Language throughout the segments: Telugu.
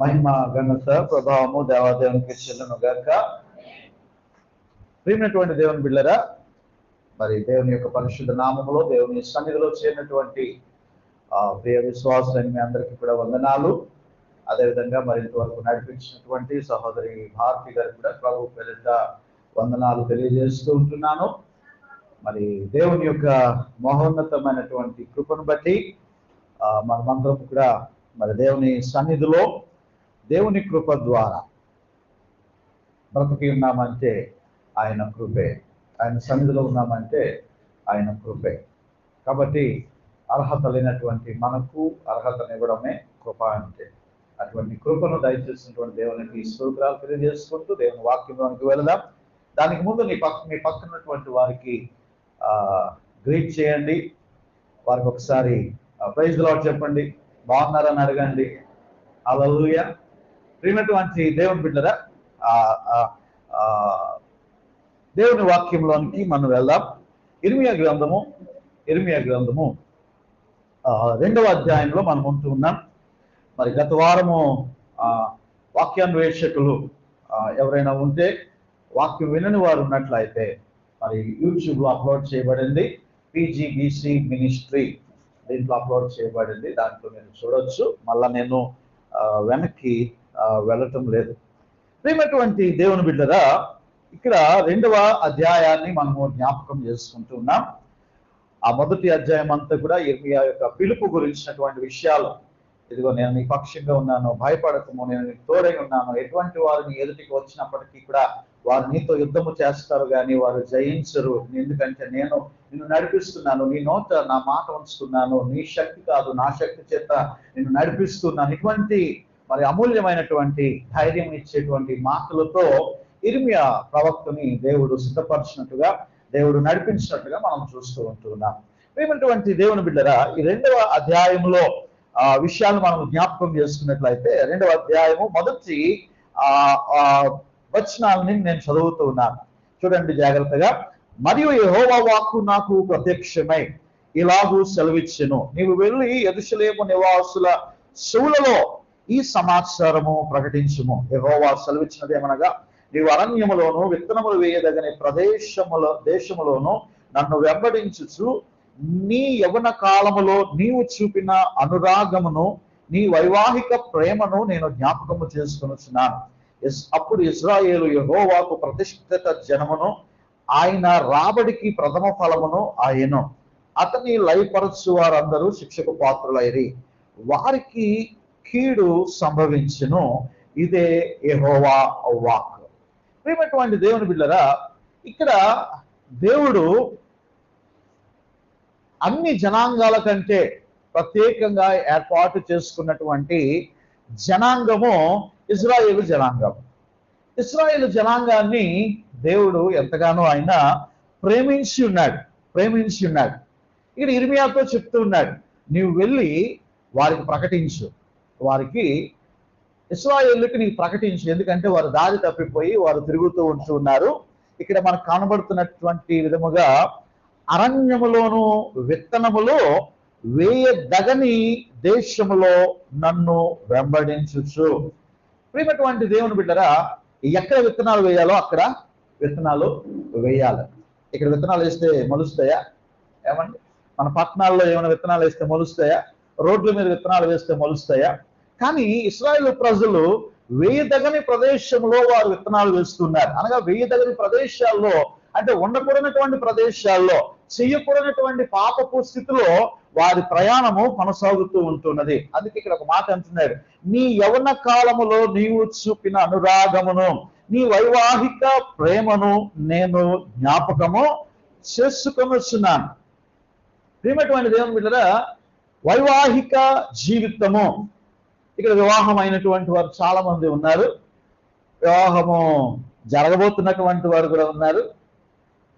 మహిమ ఘనత ప్రభావము దేవాదేవునికి చెల్లును గాక. ప్రియమైనటువంటి దేవుని బిడ్డలారా, మరి దేవుని యొక్క పరిశుద్ధ నామములో దేవుని సన్నిధిలో చేరినటువంటి ప్రియ విశ్వాసులైన మీ అందరికీ కూడా వందనాలు. అదేవిధంగా మరి ఇంతవరకు నడిపించినటువంటి సహోదరి భారతి గారికి కూడా ప్రభు పేరిట వందనాలు తెలియజేస్తూ ఉంటున్నాను. మరి దేవుని యొక్క మహోన్నతమైనటువంటి కృపను బట్టి మనమందరం కూడా మరి దేవుని సన్నిధిలో దేవుని కృప ద్వారా బ్రతికి ఉన్నామంటే ఆయన కృపే, ఆయన సన్నిధిలో ఉన్నామంటే ఆయన కృపే. కాబట్టి అర్హత లేనటువంటి మనకు అర్హతనివ్వడమే కృప అంటే. అటువంటి కృపను దయచేసినటువంటి దేవునికి స్తోత్రాలు తెలియజేసుకుంటూ దేవుని వాక్యంలోనికి వెళదాం. దానికి ముందు మీ పక్కనటువంటి వారికి గ్రీట్ చేయండి, వారికి ఒకసారి ప్రైజ్ ది లార్డ్ చెప్పండి, బాగున్నారని అడగండి. హల్లెలూయా. ప్రియమైనటువంటి దేవుని బిడ్డలారా, దేవుని వాక్యంలోనికి మనం వెళ్దాం. ఇర్మియా గ్రంథము 2వ అధ్యాయంలో మనం ఉంటూ ఉన్నాం. మరి గత వారము వాక్యాన్వేషకులు ఎవరైనా ఉంటే, వాక్యం వినని వారు ఉన్నట్లయితే మరి యూట్యూబ్లో అప్లోడ్ చేయబడింది. PGBC మినిస్ట్రీ దీంట్లో అప్లోడ్ చేయబడింది. దాంట్లో మీరు చూడొచ్చు. మళ్ళా నేను వెనక్కి వెళ్ళటం లేదు. ప్రియమైనటువంటి దేవుని బిడ్డరా, ఇక్కడ 2వ అధ్యాయాన్ని మనము జ్ఞాపకం చేసుకుంటూ ఉన్నాం. ఆ మొదటి అధ్యాయం అంతా కూడా ఇర్మియా యొక్క పిలుపు గురించినటువంటి విషయాలు. ఇదిగో నేను నీ పక్షంగా ఉన్నాను, భయపడకము, నేను నీకు తోడై ఉన్నాను. ఎటువంటి వారు నీ ఎదుటికి వచ్చినప్పటికీ కూడా వారు నీతో యుద్ధము చేస్తారు కానీ వారు జయించరు. ఎందుకంటే నేను నిన్ను నడిపిస్తున్నాను, నీ నోట నా మాట ఉంచుతున్నాను, నీ శక్తి కాదు నా శక్తి చేత నిన్ను నడిపిస్తున్నాను. ఇటువంటి మరి అమూల్యమైనటువంటి ధైర్యం ఇచ్చేటువంటి మాటలతో ఇర్మియా ప్రవక్తని దేవుడు సిద్ధపరిచినట్టుగా, దేవుడు నడిపించినట్టుగా మనం చూస్తూ ఉంటున్నాం. ఏమైనటువంటి దేవుని బిడ్డరా, ఈ 2వ అధ్యాయంలో విషయాలు మనం జ్ఞాపకం చేసుకున్నట్లయితే 2వ అధ్యాయము మొదటి వచనాలని నేను చదువుతూ ఉన్నాను. చూడండి జాగ్రత్తగా. మరియు యెహోవా వాక్కు నాకు ప్రత్యక్షమై ఇలాగూ సెలవిచ్చెను, నీవు వెళ్ళి యెరూషలేము నివాసుల చెవులలో ఈ సమాచారము ప్రకటించుము. యెహోవా సెలవిచ్చినది ఏమనగా, నీవు అరణ్యములోను విత్తనములు వేయదగని దేశములోను నన్ను వెంబడించుచు నీ యవ్వన కాలములో నీవు చూపిన అనురాగమును, నీ వైవాహిక ప్రేమను నేను జ్ఞాపకము చేసుకొనుచున్నాను. అప్పుడు ఇశ్రాయేలు యెహోవాకు ప్రతిష్ఠిత జనమును, ఆయన రాబడికి ప్రథమ ఫలమును ఆయను. అతని లయపరచు వారందరూ శిక్షకు పాత్రులైరి, వారికి కీడు సంభవించును. ఇదే యెహోవా వాక్. ప్రియమైనటువంటి దేవుని బిడ్డలారా, ఇక్కడ దేవుడు అన్ని జనాంగాల కంటే ప్రత్యేకంగా ఏర్పాటు చేసుకున్నటువంటి జనాంగము ఇశ్రాయేలు జనాంగం. ఇశ్రాయేలు జనాంగాన్ని దేవుడు ఎంతగానో ఆయన ప్రేమించి ఉన్నాడు. ఇక్కడ ఇర్మియాతో చెప్తూ ఉన్నాడు, నీవు వెళ్ళి వారికి ప్రకటించు, వారికి ఇశ్రాయేలుకి నీవు ప్రకటించు. ఎందుకంటే వారు దారి తప్పిపోయి వారు తిరుగుతూ ఉంటున్నారు. ఇక్కడ మనకు కనబడుతున్నటువంటి విధముగా అరణ్యములోను విత్తనములో వేయదగని దేశములో నన్ను వెంబడించుచు. ప్రియమైనటువంటి దేవుని బిడ్డరా, ఎక్కడ విత్తనాలు వేయాలో అక్కడ విత్తనాలు వేయాలి. ఇక్కడ విత్తనాలు వేస్తే మొలుస్తాయా? ఏమండి, మన పట్టణాల్లో ఏమైనా విత్తనాలు వేస్తే మొలుస్తాయా? రోడ్ల మీద విత్తనాలు వేస్తే మొలుస్తాయా? కానీ ఇశ్రాయేలు ప్రజలు వేయదగని ప్రదేశంలో వారు విత్తనాలు వేస్తున్నారు. అనగా వేయదగని ప్రదేశాల్లో అంటే ఉండకూడనటువంటి ప్రదేశాల్లో, చెయ్యకూడనటువంటి పాపపు స్థితిలో వారి ప్రయాణము కొనసాగుతూ ఉంటున్నది. అందుకే ఇక్కడ ఒక మాట అంటున్నాడు, నీ యవ్వన కాలములో నీవు చూపిన అనురాగమును, నీ వైవాహిక ప్రేమను నేను జ్ఞాపకము చేసుకొనుచున్నాను. ప్రియమైనటువంటి దేవుని బిడ్డలారా, వైవాహిక జీవితము. ఇక్కడ వివాహం అయినటువంటి వారు చాలా మంది ఉన్నారు, వివాహము జరగబోతున్నటువంటి వారు కూడా ఉన్నారు,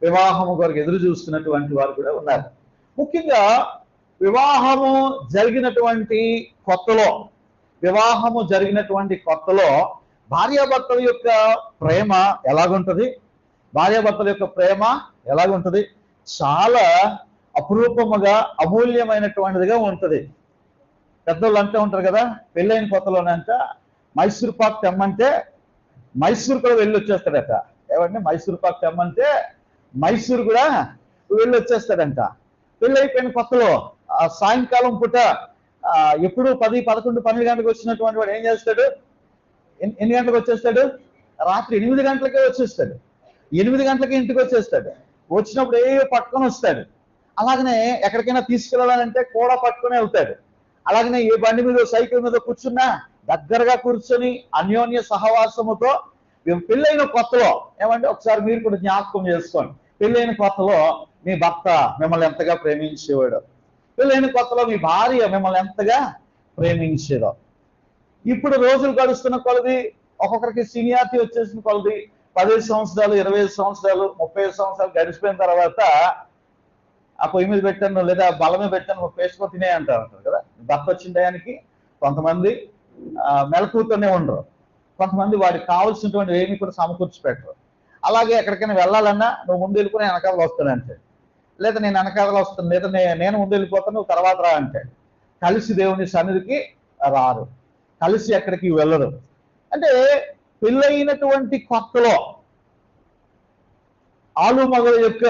వివాహము కొరకు ఎదురు చూస్తున్నటువంటి వారు కూడా ఉన్నారు. ముఖ్యంగా వివాహము జరిగినటువంటి కొత్తలో భార్యాభర్తల యొక్క ప్రేమ ఎలాగుంటది? చాలా అపురూపముగా అమూల్యమైనటువంటిదిగా ఉంటది. పెద్దోళ్ళు అంటూ ఉంటారు కదా, పెళ్ళైన కొత్తలోనంట మైసూర్ పాక్ తెమ్మంటే మైసూర్ కూడా వెళ్ళి వచ్చేస్తాడట. ఏమంటే మైసూర్ పాక్ తెమ్మంటే మైసూర్ కూడా వెళ్ళి వచ్చేస్తాడంట. పెళ్ళి అయిపోయిన కొత్తలో సాయంకాలం పూట ఎప్పుడు 10, 11, 12 గంటలకు వచ్చినటువంటి వాడు ఏం చేస్తాడు? ఎన్ని గంటలకు వచ్చేస్తాడు? రాత్రి 8 గంటలకే వచ్చేస్తాడు. 8 గంటలకే ఇంటికి వచ్చేస్తాడు. వచ్చినప్పుడు ఏ పట్టుకొని వస్తాడు. అలాగనే ఎక్కడికైనా తీసుకెళ్ళాలంటే కూడా పట్టుకుని వెళ్తాడు. అలాగనే ఏ బండి మీద సైకిల్ మీద కూర్చున్నా దగ్గరగా కూర్చొని అన్యోన్య సహవాసముతో పెళ్ళైన కొత్తలో ఏమంటే ఒకసారి మీరు కూడా జ్ఞాపకం చేసుకోండి. పెళ్ళైన కొత్తలో మీ భర్త మిమ్మల్ని ఎంతగా ప్రేమించేవాడు, పెళ్ళైన కొత్తలో మీ భార్య మిమ్మల్ని ఎంతగా ప్రేమించేదో. ఇప్పుడు రోజులు గడుస్తున్న కొలది ఒక్కొక్కరికి సీనియారిటీ వచ్చేసిన కొలది 15 సంవత్సరాలు, 25 సంవత్సరాలు, 35 సంవత్సరాలు గడిచిపోయిన తర్వాత ఆ పొయ్యి మీద పెట్టాను లేదా బల మీద పెట్టాను పేసుకో తినే అంటారు కదా. భర్త వచ్చిన టయానికి కొంతమంది మెలకుతూనే ఉండరు, కొంతమంది వాడికి కావాల్సినటువంటి ఏమి కూడా సమకూర్చి పెట్టరు. అలాగే ఎక్కడికైనా వెళ్ళాలన్నా నువ్వు ముందు వెళ్ళిపోయి వెనకాల వస్తానంటే, లేదా నేను వెనకాల వస్తాను, లేదా నేను ముందు వెళ్ళిపోతాను నువ్వు తర్వాత రా అంటే కలిసి దేవుని సన్నిధికి రారు, కలిసి ఎక్కడికి వెళ్ళరు. అంటే పెళ్ళైనటువంటి కొత్తలో ఆలు మగల యొక్క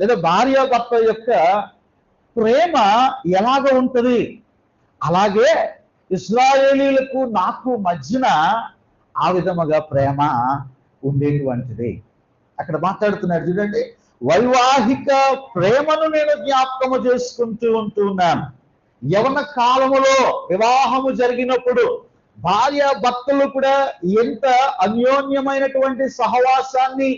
లేదా భార్యాభర్త యొక్క ప్రేమ ఎలాగ ఉంటుంది, అలాగే ఇశ్రాయేలీలకు నాకు మధ్యన ఆ విధముగా ప్రేమ ఉండేటువంటిది. అక్కడ మాట్లాడుతున్నాడు చూడండి, వైవాహిక ప్రేమను నేను జ్ఞాపకము చేసుకుంటూ ఉంటున్నాను. యవన కాలములో వివాహము జరిగినప్పుడు భార్య భర్తలు కూడా ఎంత అన్యోన్యమైనటువంటి సహవాసాన్ని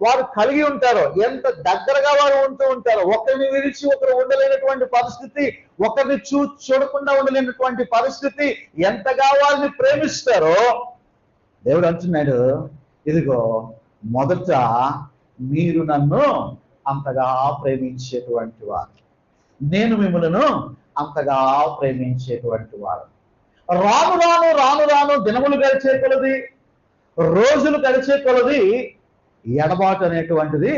వారు కలిగి ఉంటారో, ఎంత దగ్గరగా వారు ఉంటూ ఉంటారో, ఒకరిని విడిచి ఒకరు ఉండలేనటువంటి పరిస్థితి, ఒకరిని చూడకుండా ఉండలేనటువంటి పరిస్థితి, ఎంతగా వారిని ప్రేమిస్తారో దేవుడు అంటున్నాడు, ఇదిగో మొదట మీరు నన్ను అంతగా ప్రేమించేటువంటి వారు, నేను మిమ్మల్ని అంతగా ప్రేమించేటువంటి వారు. రాను రాను రాను రాను దినములు గడిచే కొలది, రోజులు గడిచే కొలది ఎడబాటు అనేటువంటిది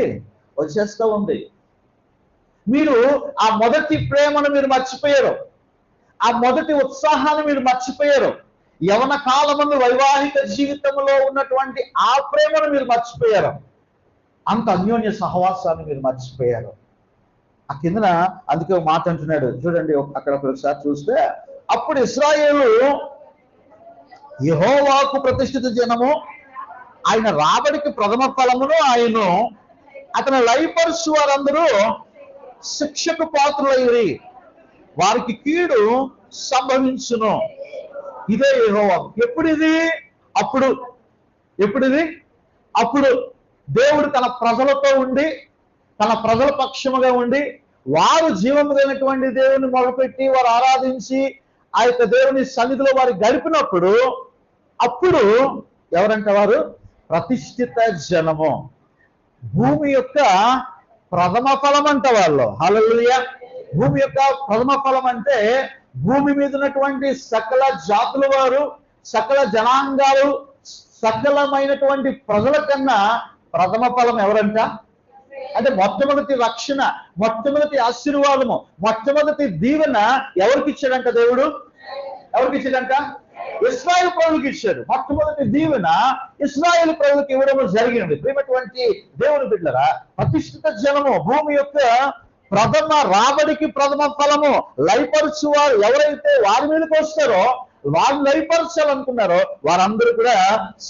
వచ్చేస్తూ ఉంది. మీరు ఆ మొదటి ప్రేమను మీరు మర్చిపోయారు, ఆ మొదటి ఉత్సాహాన్ని మీరు మర్చిపోయారు. యవన కాలమందు వైవాహిక జీవితంలో ఉన్నటువంటి ఆ ప్రేమను మీరు మర్చిపోయారు, అంత అన్యోన్య సహవాసాన్ని మీరు మర్చిపోయారు. ఆ కిందన అందుకే ఒక మాట అంటున్నాడు చూడండి, అక్కడ ఒకసారి చూస్తే, అప్పుడు ఇశ్రాయేలు యెహోవాకు ప్రతిష్ఠిత జనము, ఆయన రాబడికి ప్రథమ ఫలమును ఆయన అతను లయపరుచు వారందరూ శిక్షకు పాత్రులైరి, వారికి కీడు సంభవించును. ఇదే యెహోవా. ఎప్పుడిది? అప్పుడు. ఎప్పుడిది? అప్పుడు దేవుడు తన ప్రజలతో ఉండి, తన ప్రజల పక్షముగా ఉండి, వారు జీవము కలిగినటువంటి దేవుని మొదలుపెట్టి వారు ఆరాధించి ఆ యొక్క దేవుని సన్నిధిలో వారు గడిపినప్పుడు, అప్పుడు ఎవరంట వారు? ప్రతిష్ఠిత జనము, భూమి యొక్క ప్రథమ ఫలం అంట వాళ్ళు. హల్లెలూయా. భూమి యొక్క ప్రథమ ఫలం అంటే భూమి మీద ఉన్నటువంటి సకల జాతుల వారు, సకల జనాంగాలు, సకలమైనటువంటి ప్రజల కన్నా ప్రథమ ఫలం ఎవరంట? అంటే మొట్టమొదటి రక్షణ, మొట్టమొదటి ఆశీర్వాదము, మొట్టమొదటి దీవెన ఎవరికి ఇచ్చాడంట దేవుడు? ఎవరికి ఇచ్చాడంట? ఇశ్రాయేలు ప్రజలకు ఇచ్చాడు. మొట్టమొదటి దీవెన ఇశ్రాయేలు ప్రజలకు ఇవ్వడం జరిగింది. ప్రియమైనటువంటి దేవుని బిడ్డలారా, ప్రతిష్ఠిత జనము, భూమి యొక్క ప్రథమ రాబడికి ప్రథమ ఫలము, లయపరుచు వారు ఎవరైతే వారి మీదకి వస్తారో, వారిని లయపరచాలనుకున్నారో వారందరూ కూడా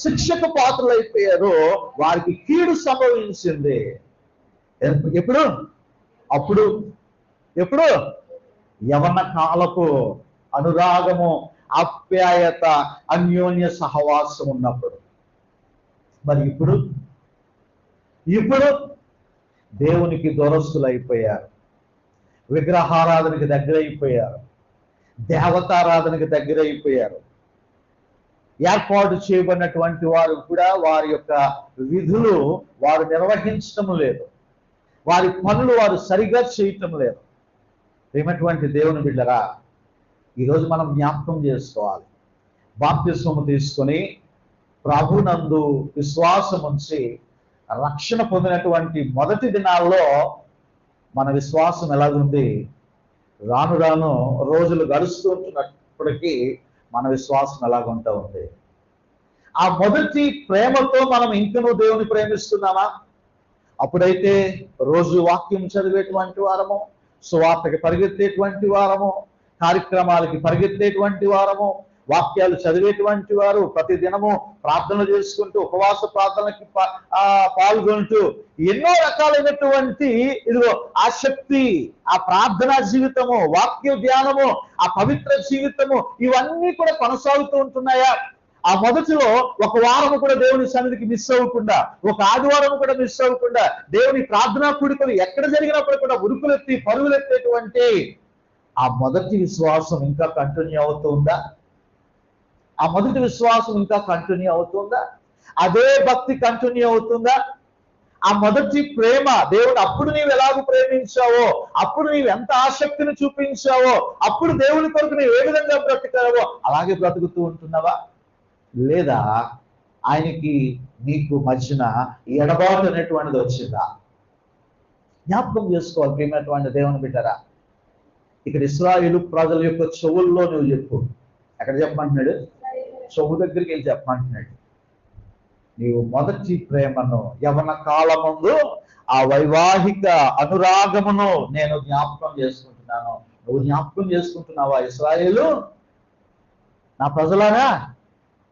శిక్షకు పాత్రలైపోయారు, వారికి కీడు సంభవించింది. ఎప్పుడు? అప్పుడు. ఎప్పుడు? యవన కాలపు అనురాగము, ఆప్యాయత, అన్యోన్య సహవాసం ఉన్నప్పుడు. మరి ఇప్పుడు దేవునికి దూరస్తులైపోయారు, విగ్రహారాధనకి దగ్గరైపోయారు, దేవతారాధనకి దగ్గరైపోయారు. ఏర్పాటు చేయబడినటువంటి వారు కూడా వారి యొక్క విధులు వారు నిర్వహించడం లేదు, వారి పనులు వారు సరిగా చేయటం లేదు. ఏమైనటువంటి దేవుని బిడ్డరా, ఈరోజు మనం జ్ఞాపకం చేసుకోవాలి. బాప్తిస్మము తీసుకొని ప్రభునందు విశ్వాసం ఉంచి రక్షణ పొందినటువంటి మొదటి దినాల్లో మన విశ్వాసం ఎలాగుంది? రాను రాను రోజులు గడుస్తూ ఉంటున్నప్పటికీ మన విశ్వాసం ఎలాగుంటూ ఉంది? ఆ మొదటి ప్రేమతో మనం ఇంకనూ దేవుని ప్రేమిస్తున్నామా? అప్పుడైతే రోజు వాక్యం చదివేటువంటి వారము, సువార్తకి పరిగెత్తేటువంటి వారము, కార్యక్రమాలకి పరిగెత్తేటువంటి వారము, వాక్యాలు చదివేటువంటి వారు, ప్రతి దినము ప్రార్థనలు చేసుకుంటూ ఉపవాస ప్రార్థనకి పాల్గొంటూ ఎన్నో రకాలైనటువంటి ఇదిగో ఆ శక్తి, ఆ ప్రార్థనా జీవితము, వాక్య ధ్యానము, ఆ పవిత్ర జీవితము, ఇవన్నీ కూడా కొనసాగుతూ ఉంటున్నాయా? ఆ మొదటిలో ఒక వారము కూడా దేవుని సన్నిధికి మిస్ అవ్వకుండా, ఒక ఆదివారం కూడా మిస్ అవ్వకుండా, దేవుని ప్రార్థనా కూడికలు ఎక్కడ జరిగినప్పుడు కూడా ఉరుకులెత్తి పరుగులెత్తేటువంటి ఆ మొదటి విశ్వాసం ఇంకా కంటిన్యూ అవుతుందా? ఆ మొదటి విశ్వాసం ఇంకా కంటిన్యూ అవుతుందా? అదే భక్తి కంటిన్యూ అవుతుందా? ఆ మొదటి ప్రేమ, దేవుడు అప్పుడు నీవు ఎలాగూ ప్రేమించావో, అప్పుడు నీవు ఎంత ఆసక్తిని చూపించావో, అప్పుడు దేవుని కొరకు నీవు ఏ విధంగా బ్రతికావో అలాగే బ్రతుకుతూ ఉంటున్నావా? లేదా ఆయనకి నీకు మధ్యన ఎడబాటు అనేటువంటిది వచ్చిందా? జ్ఞాపకం చేసుకోవాలి ప్రియమైనటువంటి దేవుని బిడ్డరా. ఇక్కడ ఇశ్రాయేలు ప్రజల యొక్క చెవుల్లో నువ్వు చెప్పు. ఎక్కడ చెప్పమంటున్నాడు? చెవు దగ్గరికి వెళ్ళి చెప్పమంటున్నాడు. నీవు మొదటి ప్రేమను, యవన కాలమందు ఆ వైవాహిక అనురాగమును నేను జ్ఞాపకం చేసుకుంటున్నాను. నువ్వు జ్ఞాపకం చేసుకుంటున్నావా ఇశ్రాయేలు? నా ప్రజలారా,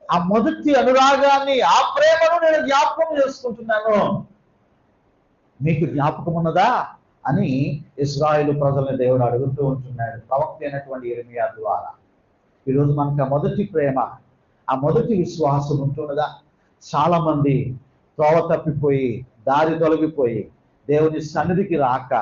ఆ మొదటి అనురాగాన్ని, ఆ ప్రేమను నేను జ్ఞాపకం చేసుకుంటున్నాను. మీకు జ్ఞాపకం ఉన్నదా అని ఇశ్రాయేలు ప్రజల్ని దేవుడు అడుగుతూ ఉంటున్నాడు ప్రవక్త అయినటువంటి యిర్మీయా ద్వారా. ఈరోజు మనకు ఆ మొదటి ప్రేమ, ఆ మొదటి విశ్వాసం ఉంటున్నదా? చాలా మంది త్రోవ తప్పిపోయి, దారి తొలగిపోయి, దేవుని సన్నిధికి రాక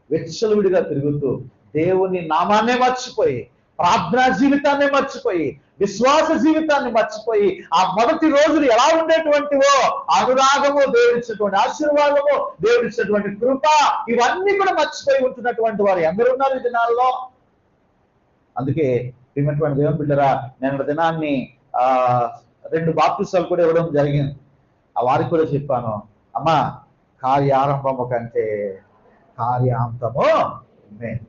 విచ్చలవిడిగా తిరుగుతూ, దేవుని నామాన్నే మర్చిపోయి, ప్రార్థనా జీవితాన్ని మర్చిపోయి, విశ్వాస జీవితాన్ని మర్చిపోయి, ఆ మొదటి రోజులు ఎలా ఉండేటువంటివో అనురాగము, దేవుడిచ్చినటువంటి ఆశీర్వాదము, దేవుడిచ్చినటువంటి కృప, ఇవన్నీ కూడా మర్చిపోయి ఉంటున్నటువంటి వారు ఎందరున్నారు ఈ దినాల్లో? అందుకే ప్రియమైనటువంటి దేవుని బిడ్డరా, నేను దినాన్ని 2 బాప్తిసాలు కూడా ఇవ్వడం జరిగింది. ఆ వారికి కూడా చెప్పాను, అమ్మా, కార్యారంభము కంటే కార్యాంతము మేలు.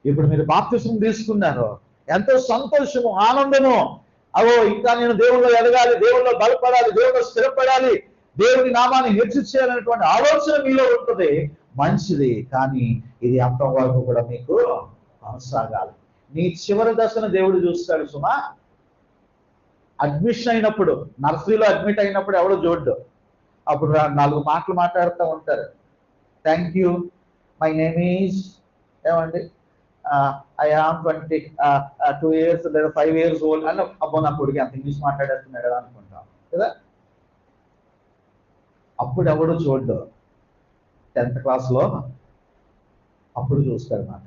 ఇప్పుడు మీరు బాప్తిసం తీసుకున్నారు, ఎంతో సంతోషము, ఆనందము. అవో ఇంకా నేను దేవుల్లో ఎదగాలి, దేవుల్లో బలపడాలి, దేవుల్లో స్థిరపడాలి, దేవుని నామాన్ని హెచ్చు చేయాలనేటువంటి ఆలోచన మీలో ఉంటుంది. మంచిది. కానీ ఇది అంతం వరకు కూడా మీకు కొనసాగాలి. నీ చివరి దశను దేవుడు చూస్తాడు సుమా. అడ్మిషన్ అయినప్పుడు, నర్సరీలో అడ్మిట్ అయినప్పుడు ఎవడో చూడ్డు. అప్పుడు 4 మాటలు మాట్లాడుతూ ఉంటారు. Thank you, my name is ఏమండి, ఐ ఆమ్ 22 years లేదా 5 years old అని. అబ్బో నా కొడుకు అంత ఇంగ్లీష్ మాట్లాడేస్తున్నాడు కదా అనుకుంటాం కదా. అప్పుడు ఎవడు చూడ్డు. 10th క్లాస్లో అప్పుడు చూస్తాడు మాట.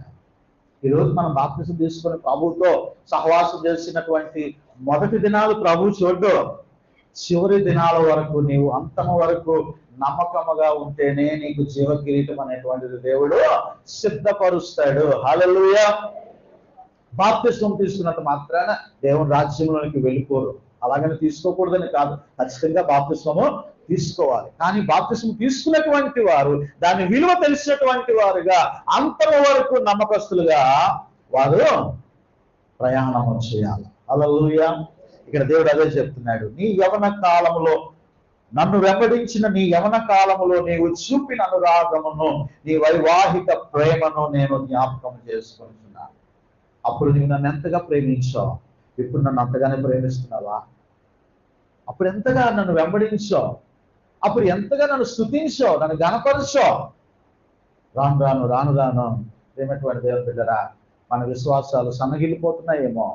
ఈరోజు మనం బాప్తిసం తీసుకొని ప్రభువుతో సహవాసం చేసినటువంటి మొదటి దినాలు ప్రభు చూడ్డు. చివరి దినాల వరకు నీవు అంతము వరకు నమ్మకముగా ఉంటేనే నీకు జీవ కిరీటం అనేటువంటిది దేవుడు సిద్ధపరుస్తాడు. హల్లెలూయా. బాప్తిసం తీసుకున్నంత మాత్రాన దేవుని రాజ్యంలోనికి వెళ్ళిపోరు. అలాగని తీసుకోకూడదని కాదు, ఖచ్చితంగా బాప్తిస్మము తీసుకోవాలి. కానీ బాప్తిస్మం తీసుకున్నటువంటి వారు దాని విలువ తెలిసినటువంటి వారుగా అంతము వరకు నమ్మకస్తులుగా వారు ప్రయాణం చేయాలి. హల్లెలూయా. ఇక్కడ దేవుడు అదే చెప్తున్నాడు, నీ యవన కాలములో నన్ను వెంబడించిన నీ యవన కాలములో నీవు చూపిన అనురాగమును, నీ వైవాహిక ప్రేమను నేను జ్ఞాపకం చేసుకుంటున్నాను. అప్పుడు నీవు నన్ను ఎంతగా ప్రేమించావు, ఇప్పుడు నన్ను అంతగానే ప్రేమిస్తున్నావా? అప్పుడు ఎంతగా నన్ను వెంబడించావు, అప్పుడు ఎంతగా నన్ను స్తుతించావు, నన్ను గణపరిచావు. రాను రాను రాను రాను ప్రేమటువంటి దేవుని బిడ్డరా, మన విశ్వాసాలు సన్నగిల్లిపోతున్నాయేమో,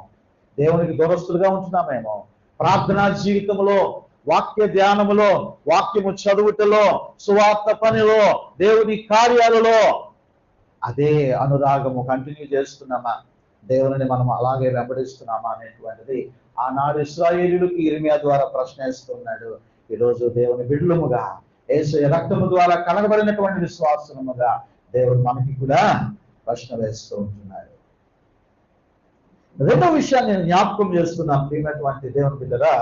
దేవునికి దూరస్తులుగా ఉంటున్నామేమో. ప్రార్థనా జీవితంలో, వాక్య ధ్యానములో, వాక్యము చదువుటలో, సువార్త పనిలో, దేవుని కార్యాలలో అదే అనురాగము కంటిన్యూ చేస్తున్నామా? దేవుని మనం అలాగే వెంబడిస్తున్నామా అనేటువంటిది ఆనాడు ఇశ్రాయేలీయులకు యిర్మీయా ద్వారా ప్రశ్నిస్తున్నాడు. ఈరోజు దేవుని బిడ్డలముగా, యేసు రక్తము ద్వారా కనబడినటువంటి విశ్వాసముగా దేవుడు మనకి కూడా ప్రశ్న వేస్తూ ఉంటున్నాడు. రెండో విషయాన్ని నేను జ్ఞాపకం చేస్తున్నాను ప్రియమైనటువంటి దేవుని బిడ్డరా.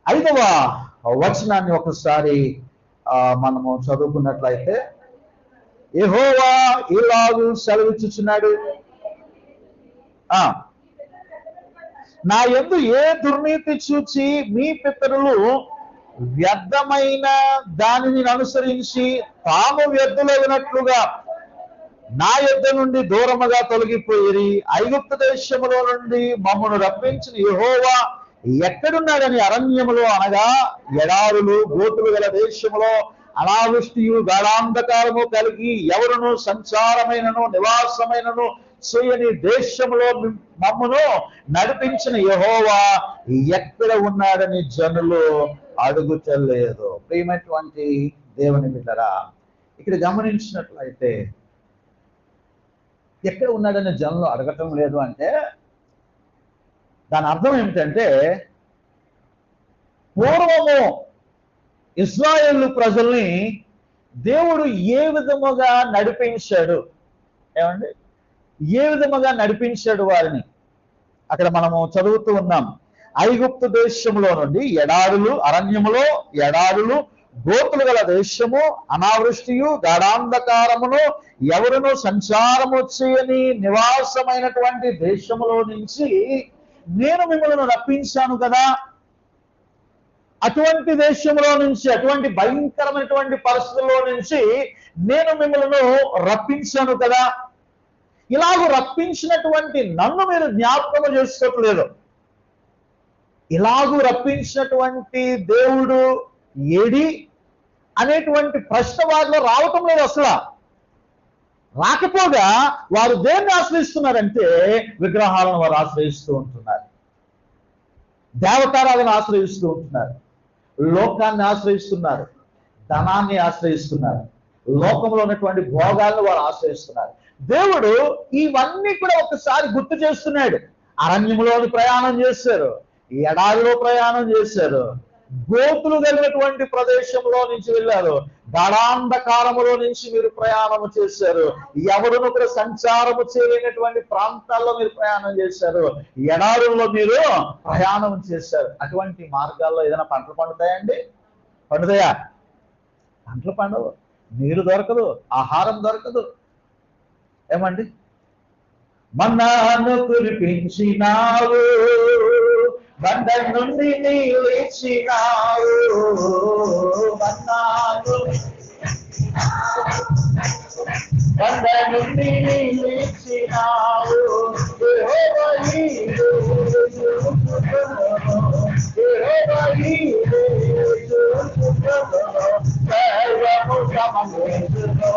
5వ వచనాన్ని ఒకసారి మనము చదువుకున్నట్లయితే, యెహోవా ఇలాగు సెలవిచ్చుచున్నాడు, నా యందు ఏ దుర్నీతి చూచి మీ పితరులు వ్యర్థమైన దానిని అనుసరించి తాము వ్యర్థులైనట్లుగా నా యొద్ద నుండి దూరముగా తొలగిపోయి ఐగుప్తు దేశములో నుండి మమ్మను రప్పించిన యెహోవా ఎక్కడున్నాడని అరణ్యములో అనగా ఎడారులు గోతులు గల దేశములో అనావృష్టియు గాఢాంధకారము కలిగి ఎవరును సంచారమైనను నివాసమైనను చేయని దేశములో మమ్మను నడిపించిన యెహోవా ఎక్కడ ఉన్నాడని జనులు అడుగుతలేదు. ప్రియమైనటువంటి దేవుని బిడ్డరా, ఇక్కడ గమనించినట్లయితే ఎక్కడ ఉన్నాడని జనులు అడగటం లేదు అంటే దాని అర్థం ఏమిటంటే, పూర్వము ఇశ్రాయేలు ప్రజల్ని దేవుడు ఏ విధముగా నడిపించాడు, ఏమండి, ఏ విధముగా నడిపించాడు వారిని అక్కడ మనము చదువుతూ ఉన్నాం. ఐగుప్తు దేశంలో నుండి ఎడారులు, అరణ్యములో ఎడారులు, గోతులు గల దేశము, అనావృష్టియు గాఢాంధకారమును ఎవరును సంచారము చేయని నివాసమైనటువంటి దేశములో నుంచి నేను మిమ్మల్ని రప్పించాను కదా. అటువంటి దేశంలో నుంచి, అటువంటి భయంకరమైనటువంటి పరిస్థితుల్లో నుంచి నేను మిమ్మల్ని రప్పించాను కదా. ఇలాగూ రప్పించినటువంటి నన్ను మీరు జ్ఞాపకం చేసుకోవట్లేదు. ఇలాగూ రప్పించినటువంటి దేవుడు ఏడి అనేటువంటి ప్రశ్న వారిలో రావటం లేదు. అసలు రాకపోగా వారు దేన్ని ఆశ్రయిస్తున్నారంటే విగ్రహాలను వారు ఆశ్రయిస్తూ ఉంటున్నారు, దేవతారాలను ఆశ్రయిస్తూ ఉంటున్నారు, లోకాన్ని ఆశ్రయిస్తున్నారు, ధనాన్ని ఆశ్రయిస్తున్నారు, లోకంలో ఉన్నటువంటి భోగాలను వారు ఆశ్రయిస్తున్నారు. దేవుడు ఇవన్నీ కూడా ఒకసారి గుర్తు చేస్తున్నాడు. అరణ్యంలోని ప్రయాణం చేశారు, ఎడారిలో ప్రయాణం చేశారు, గోతులు కలిగినటువంటి ప్రదేశంలో నుంచి వెళ్ళారు, గాఢాంధకారములో నుంచి మీరు ప్రయాణం చేశారు, ఎవరును కూడా సంచారము చేయలేనటువంటి ప్రాంతాల్లో మీరు ప్రయాణం చేశారు, ఎడారుల్లో మీరు ప్రయాణం చేశారు. అటువంటి మార్గాల్లో ఏదైనా పంటలు పండుతాయండి? పండుతాయా? పంటలు పండవు, నీరు దొరకదు, ఆహారం దొరకదు. ఏమండి, మన్నాను కురిపించినావు, బండ నుండి నీళ్ళిచ్చినావు, మన్నాను బండ నుండి నీళ్ళిచ్చినావు, యెహోవా ఈరు సర్వము సమకూర్చును.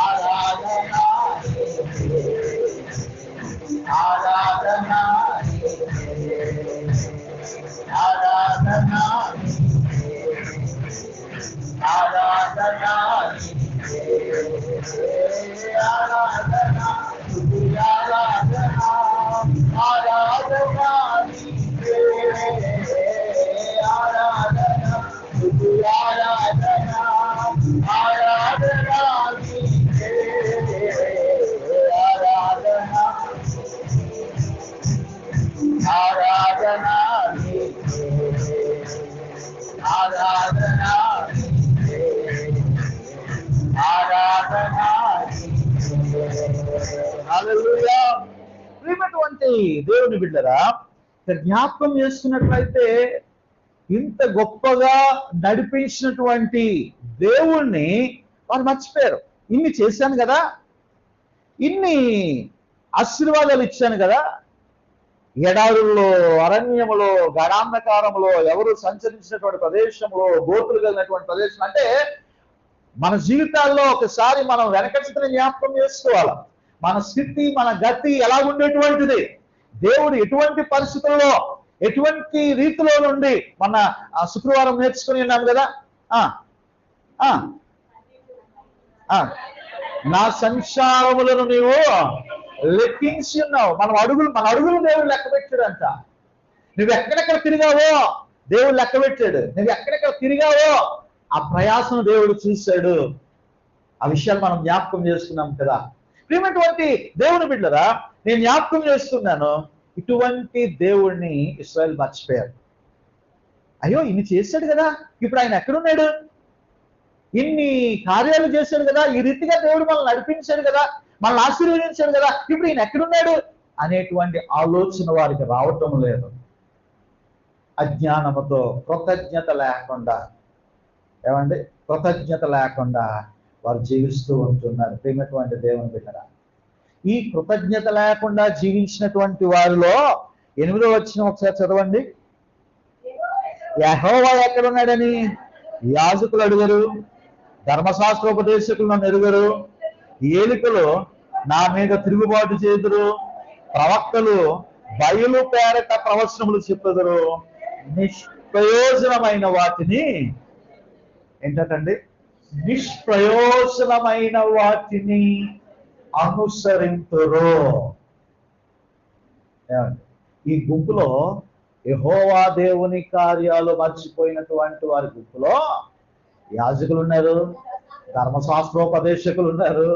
ఆరాధన ఆరాధన ఆరాధన ఆరాధన ఆరాధన ప్రియమైనటువంటి దేవుని బిడ్డరా, జ్ఞాపకం చేసుకున్నట్లయితే ఇంత గొప్పగా నడిపించినటువంటి దేవుణ్ణి వారు మర్చిపోయారు. ఇన్ని చేశాను కదా, ఇన్ని ఆశీర్వాదాలు ఇచ్చాను కదా, ఎడారుల్లో, అరణ్యములో, గాఢాంధకారంలో, ఎవరు సంచరించినటువంటి ప్రదేశంలో, గోతులు కలిగినటువంటి ప్రదేశం. అంటే మన జీవితాల్లో ఒకసారి మనం వెనకటిని జ్ఞాపకం చేసుకోవాలి. మన స్థితి, మన గతి ఎలా ఉండేటువంటిది, దేవుడు ఎటువంటి పరిస్థితుల్లో, ఎటువంటి రీతిలో నుండి మన శుక్రవారం నేర్చుకుని ఉన్నాం కదా. నా సంచారములను నీవు లెక్కించి ఉన్నావు. మన అడుగులు దేవుడు లెక్క పెట్టాడంట. నువ్వు ఎక్కడెక్కడ తిరిగావో దేవుడు లెక్క పెట్టాడు. నువ్వు ఎక్కడెక్కడ తిరిగావో ఆ ప్రయాసం దేవుడు చూశాడు. ఆ విషయాలు మనం జ్ఞాపకం చేసుకున్నాం కదా. ప్రియమైనటువంటి దేవుని బిడ్డరా, నేను జ్ఞాపకం చేస్తున్నాను, ఇటువంటి దేవుడిని ఇశ్రాయేలు మర్చిపోయారు. అయ్యో, ఇన్ని చేశాడు కదా, ఇప్పుడు ఆయన ఎక్కడున్నాడు? ఇన్ని కార్యాలు చేశాడు కదా, ఈ రీతిగా దేవుడు మనల్ని నడిపించాడు కదా, మనల్ని ఆశీర్వదించాడు కదా, ఇప్పుడు ఈయన ఎక్కడున్నాడు? అనేటువంటి ఆలోచన వారికి రావటం లేదు. అజ్ఞానముతో కృతజ్ఞత లేకుండా, ఏమండి, కృతజ్ఞత లేకుండా వారు జీవిస్తూ ఉంటున్నారు. ప్రియమైనటువంటి దేవుని బిడ్డలారా, ఈ కృతజ్ఞత లేకుండా జీవించినటువంటి వారిలో 8వ వచనం ఒకసారి చదవండి. యెహోవా ఎక్కడున్నాడని యాజకులు అడుగరు, ధర్మశాస్త్రోపదేశకులు నన్ను ఎరుగరు, ఏలికలు నా మీద తిరుగుబాటు చేదురు, ప్రవక్తలు బయలు పేరట ప్రవచనములు చెప్పుదురు, నిష్ప్రయోజనమైన వాటిని ఏంటండి, నిష్ప్రయోజనమైన వాటిని అనుసరింతురు. ఈ గుంపులో యెహోవా దేవుని కార్యాలు మర్చిపోయినటువంటి వారి గుంపులో యాజకులు ఉన్నారు, ధర్మశాస్త్రోపదేశకులు ఉన్నారు,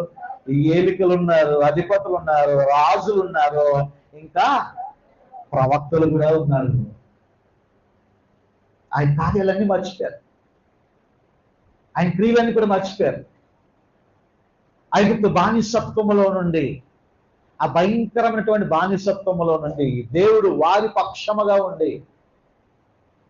ఏలికలు ఉన్నారు, అధిపతులు ఉన్నారు, రాజులు ఉన్నారు, ఇంకా ప్రవక్తలు కూడా ఉన్నారు. ఆయన కార్యాలన్నీ మర్చిపోయారు, ఆయన క్రియలన్నీ కూడా మర్చిపోయారు. ఐగుప్తు బానిసత్వములో నుండి, ఆ భయంకరమైనటువంటి బానిసత్వములో నుండి దేవుడు వారి పక్షముగా ఉండి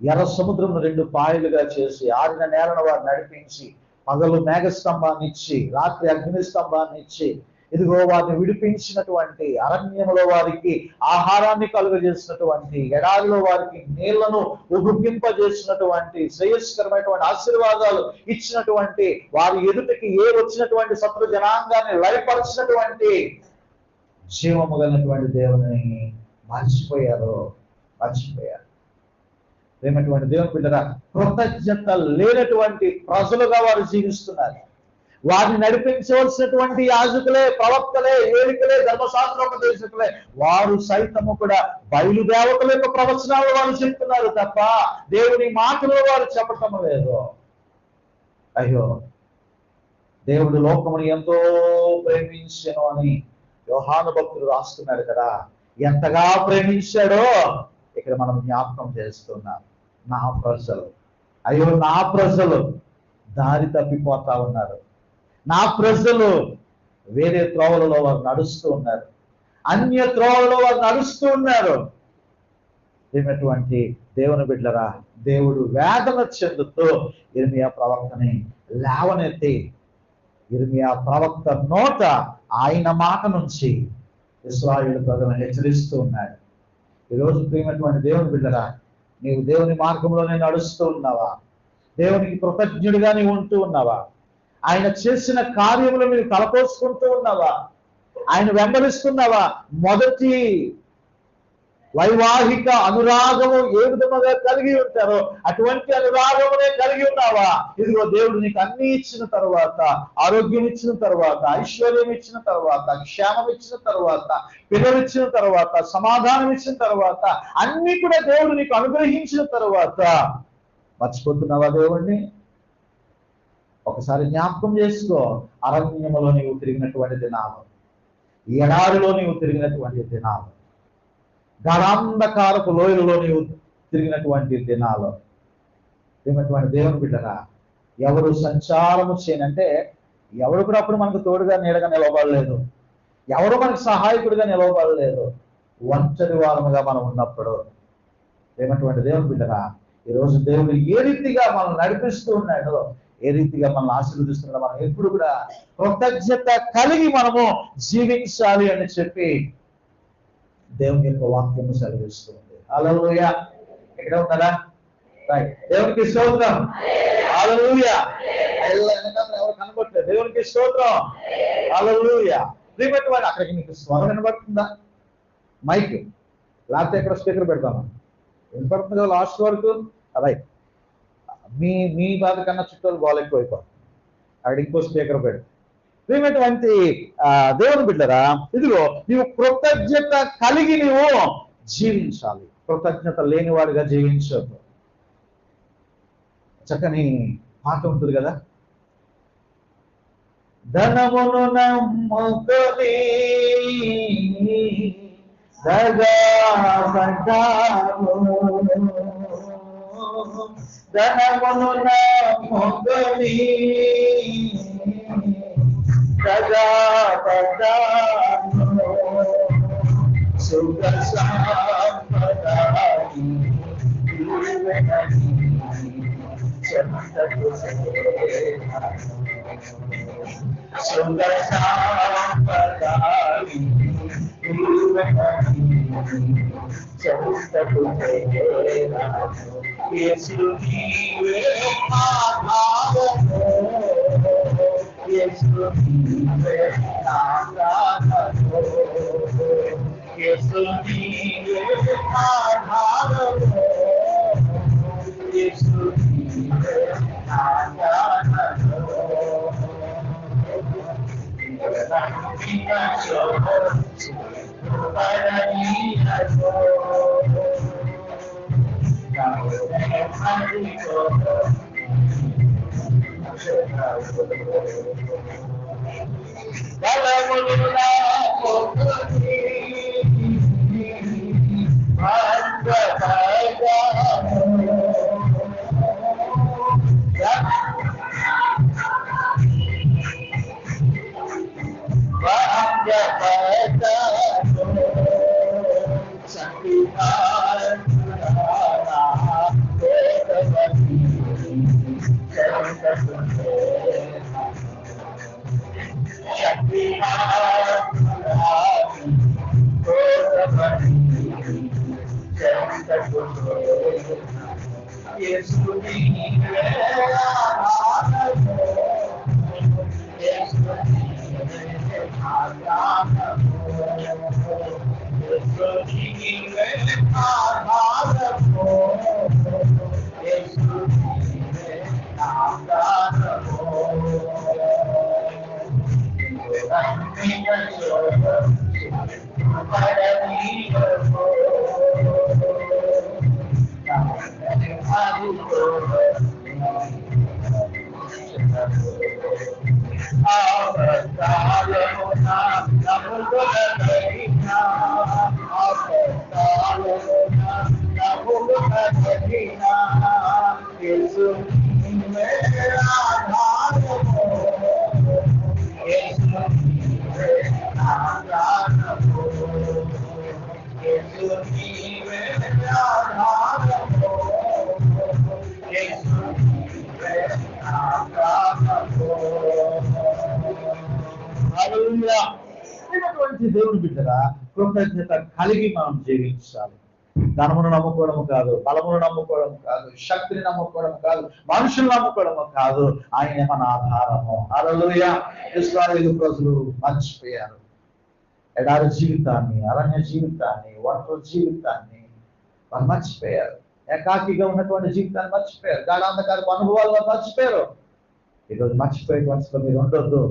ఎర్ర సముద్రం 2 పాయలుగా చేసి ఆరిన నేలను వారు నడిపించి, పగలు మేఘస్తంభాన్ని ఇచ్చి, రాత్రి అగ్నిస్తంభాన్ని ఇచ్చి, ఇదిగో వారిని విడిపించినటువంటి, అరణ్యములో వారికి ఆహారాన్ని కలుగజేసినటువంటి, ఎడారిలో వారికి నీళ్లను ఉగుపింపజేసినటువంటి, శ్రేయస్కరమైనటువంటి ఆశీర్వాదాలు ఇచ్చినటువంటి, వారి ఎదుటికి ఏ వచ్చినటువంటి శత్రు జనాంగాన్ని లయపరిచినటువంటి జీవము కలిగినటువంటి దేవుని మర్చిపోయారు. ఏమైనటువంటి దేవుని బిడ్డరా, కృతజ్ఞత లేనటువంటి ప్రజలుగా వారు జీవిస్తున్నారు. వారిని నడిపించవలసినటువంటి యాజకులే, ప్రవక్తలే, ఏలికలే, ధర్మశాస్త్రోపదేశకులే, వారు సైతము కూడా బయలుదేవతల యొక్క ప్రవచనాలు వారు చెప్తున్నారు తప్ప దేవుని మాటలు వారు చెప్పటం లేదు. అయ్యో, దేవుడు లోకమును ఎంతో ప్రేమించెను అని యోహాను భక్తుడు రాస్తున్నాడు కదా. ఎంతగా ప్రేమించాడో ఇక్కడ మనం జ్ఞాపకం చేస్తున్నాం. నా ప్రజలు, అయ్యో నా ప్రజలు దారి తప్పిపోతా ఉన్నారు, నా ప్రజలు వేరే త్రోవలలో వారు నడుస్తూ ఉన్నారు, అన్య త్రోవలలో వారు నడుస్తూ ఉన్నారు. ఏమైనటువంటి దేవుని బిడ్డరా, దేవుడు వేదన చెందుతూ ఇర్మియా ప్రవక్తని లేవనెత్తి, ఇర్మియా ప్రవక్త నోట ఆయన మాట నుంచి ఇశ్రాయేలు ప్రజలను హెచ్చరిస్తూ ఉన్నాడు. ఈరోజు ప్రియమైనటువంటి దేవుని బిడ్డరా, నీవు దేవుని మార్గంలోనే నడుస్తూ ఉన్నావా? దేవునికి కృతజ్ఞుడిగా నీవు ఉంటూ ఉన్నావా? ఆయన చేసిన కార్యములు నీవు తలపోసుకుంటూ ఉన్నావా? ఆయన వెంబడిస్తున్నావా? మొదటి వైవాహిక అనురాగము ఏ విధముగా కలిగి ఉంటారో అటువంటి అనురాగమునే కలిగి ఉన్నావా? ఇదిగో దేవుడు నీకు అన్ని ఇచ్చిన తర్వాత, ఆరోగ్యం ఇచ్చిన తర్వాత, ఐశ్వర్యం ఇచ్చిన తర్వాత, క్షేమం ఇచ్చిన తర్వాత, పిల్లలు ఇచ్చిన తర్వాత, సమాధానం ఇచ్చిన తర్వాత, అన్ని కూడా దేవుడు నీకు అనుగ్రహించిన తర్వాత మర్చిపోతున్నావా దేవుణ్ణి? ఒకసారి జ్ఞాపకం చేసుకో. అరణ్యములో నీవు తిరిగినటువంటి దినాలు, ఎడారిలో నీవు తిరిగినటువంటి దినాలు, గాఢాంధకారపు లోయలలో నీవు తిరిగినటువంటి దినాలు. ఏమైనటువంటి దేవుని బిడ్డరా, ఎవరు సంచారము చేయనంటే ఎవరు కూడా అప్పుడు మనకు తోడుగా నీడగా నిలబడలేదు, ఎవరు మనకు సహాయకుడిగా నిలబడలేదు. ఒంటరి వారముగా మనం ఉన్నప్పుడు ఏమైనటువంటి దేవుని బిడ్డరా, ఈరోజు దేవుడు ఏ రీతిగా మనం నడిపిస్తూ ఉన్నాడో, ఏ రీతిగా మనల్ని ఆశీర్వదిస్తున్నాడో మనం ఎప్పుడు కూడా కృతజ్ఞత కలిగి మనము జీవించాలి అని చెప్పి దేవుని యొక్క వాక్యము సెలవిస్తుంది. హల్లెలూయా. ఎక్కడ ఉన్నారా? రైట్. దేవునికి స్తోత్రం. హల్లెలూయా. ఎవరు కనబడట్లేదు. దేవునికి స్తోత్రం. హల్లెలూయా. ప్రియమైనవాడు, అక్కడికి మీకు స్వరం వినబడుతుందా? మైక్ లేకపోతే ఎక్కడ స్పీకర్ పెడతామా? వినపడుతుంది కదా లాస్ట్ వరకు? రైట్. మీ బాధ కన్నా చుట్టాలు బాల్ ఎక్కువ అయిపోతుంది. అక్కడ ఇంకో స్పీకర్ పెడతాం. ప్రియమైనటువంటి దేవుని బిడ్డరా, ఇదిగో నీవు కృతజ్ఞత కలిగి నీవు జీవించాలి. కృతజ్ఞత లేనివాడిగా జీవించదు. చక్కని మాట ఉంటుంది కదా, ధనమును నమ్ముకొని ధనమును నమ్ముకొని సుఖ సంపదాని దీవెనని చెంతకు చేరాను. సుఖ సంపదాని దీవెనని చెంతకు చేరాను. యేసు నీవే ఆధారము, యేసు నీవే ఆధారము, యేసు నీవే ఆధారము, యేసు నీవే ఆధారము. దేవుని బిడ్డరా, కృతజ్ఞత కలిగి మనం జీవించాలి. ధనమును నమ్ముకోవడం కాదు, బలమును నమ్ముకోవడం కాదు, శక్తిని నమ్ముకోవడం కాదు, మనుషులు నమ్ముకోవడం కాదు. ఆయన మన ఆధారము. హల్లెలూయా. ఇశ్రాయేలు ప్రజలు మర్చిపోయారు ఎడారి జీవితాన్ని, అరణ్య జీవితాన్ని, ఒంటరి జీవితాన్ని వాళ్ళు మర్చిపోయారు. ఏకాకిగా ఉన్నటువంటి జీవితాన్ని మర్చిపోయారు. గాఢాంధకారపు అనుభవాలను మర్చిపోయారు. ఈరోజు మర్చిపోయే పరిస్థితిలో మీరు ఉండొద్దు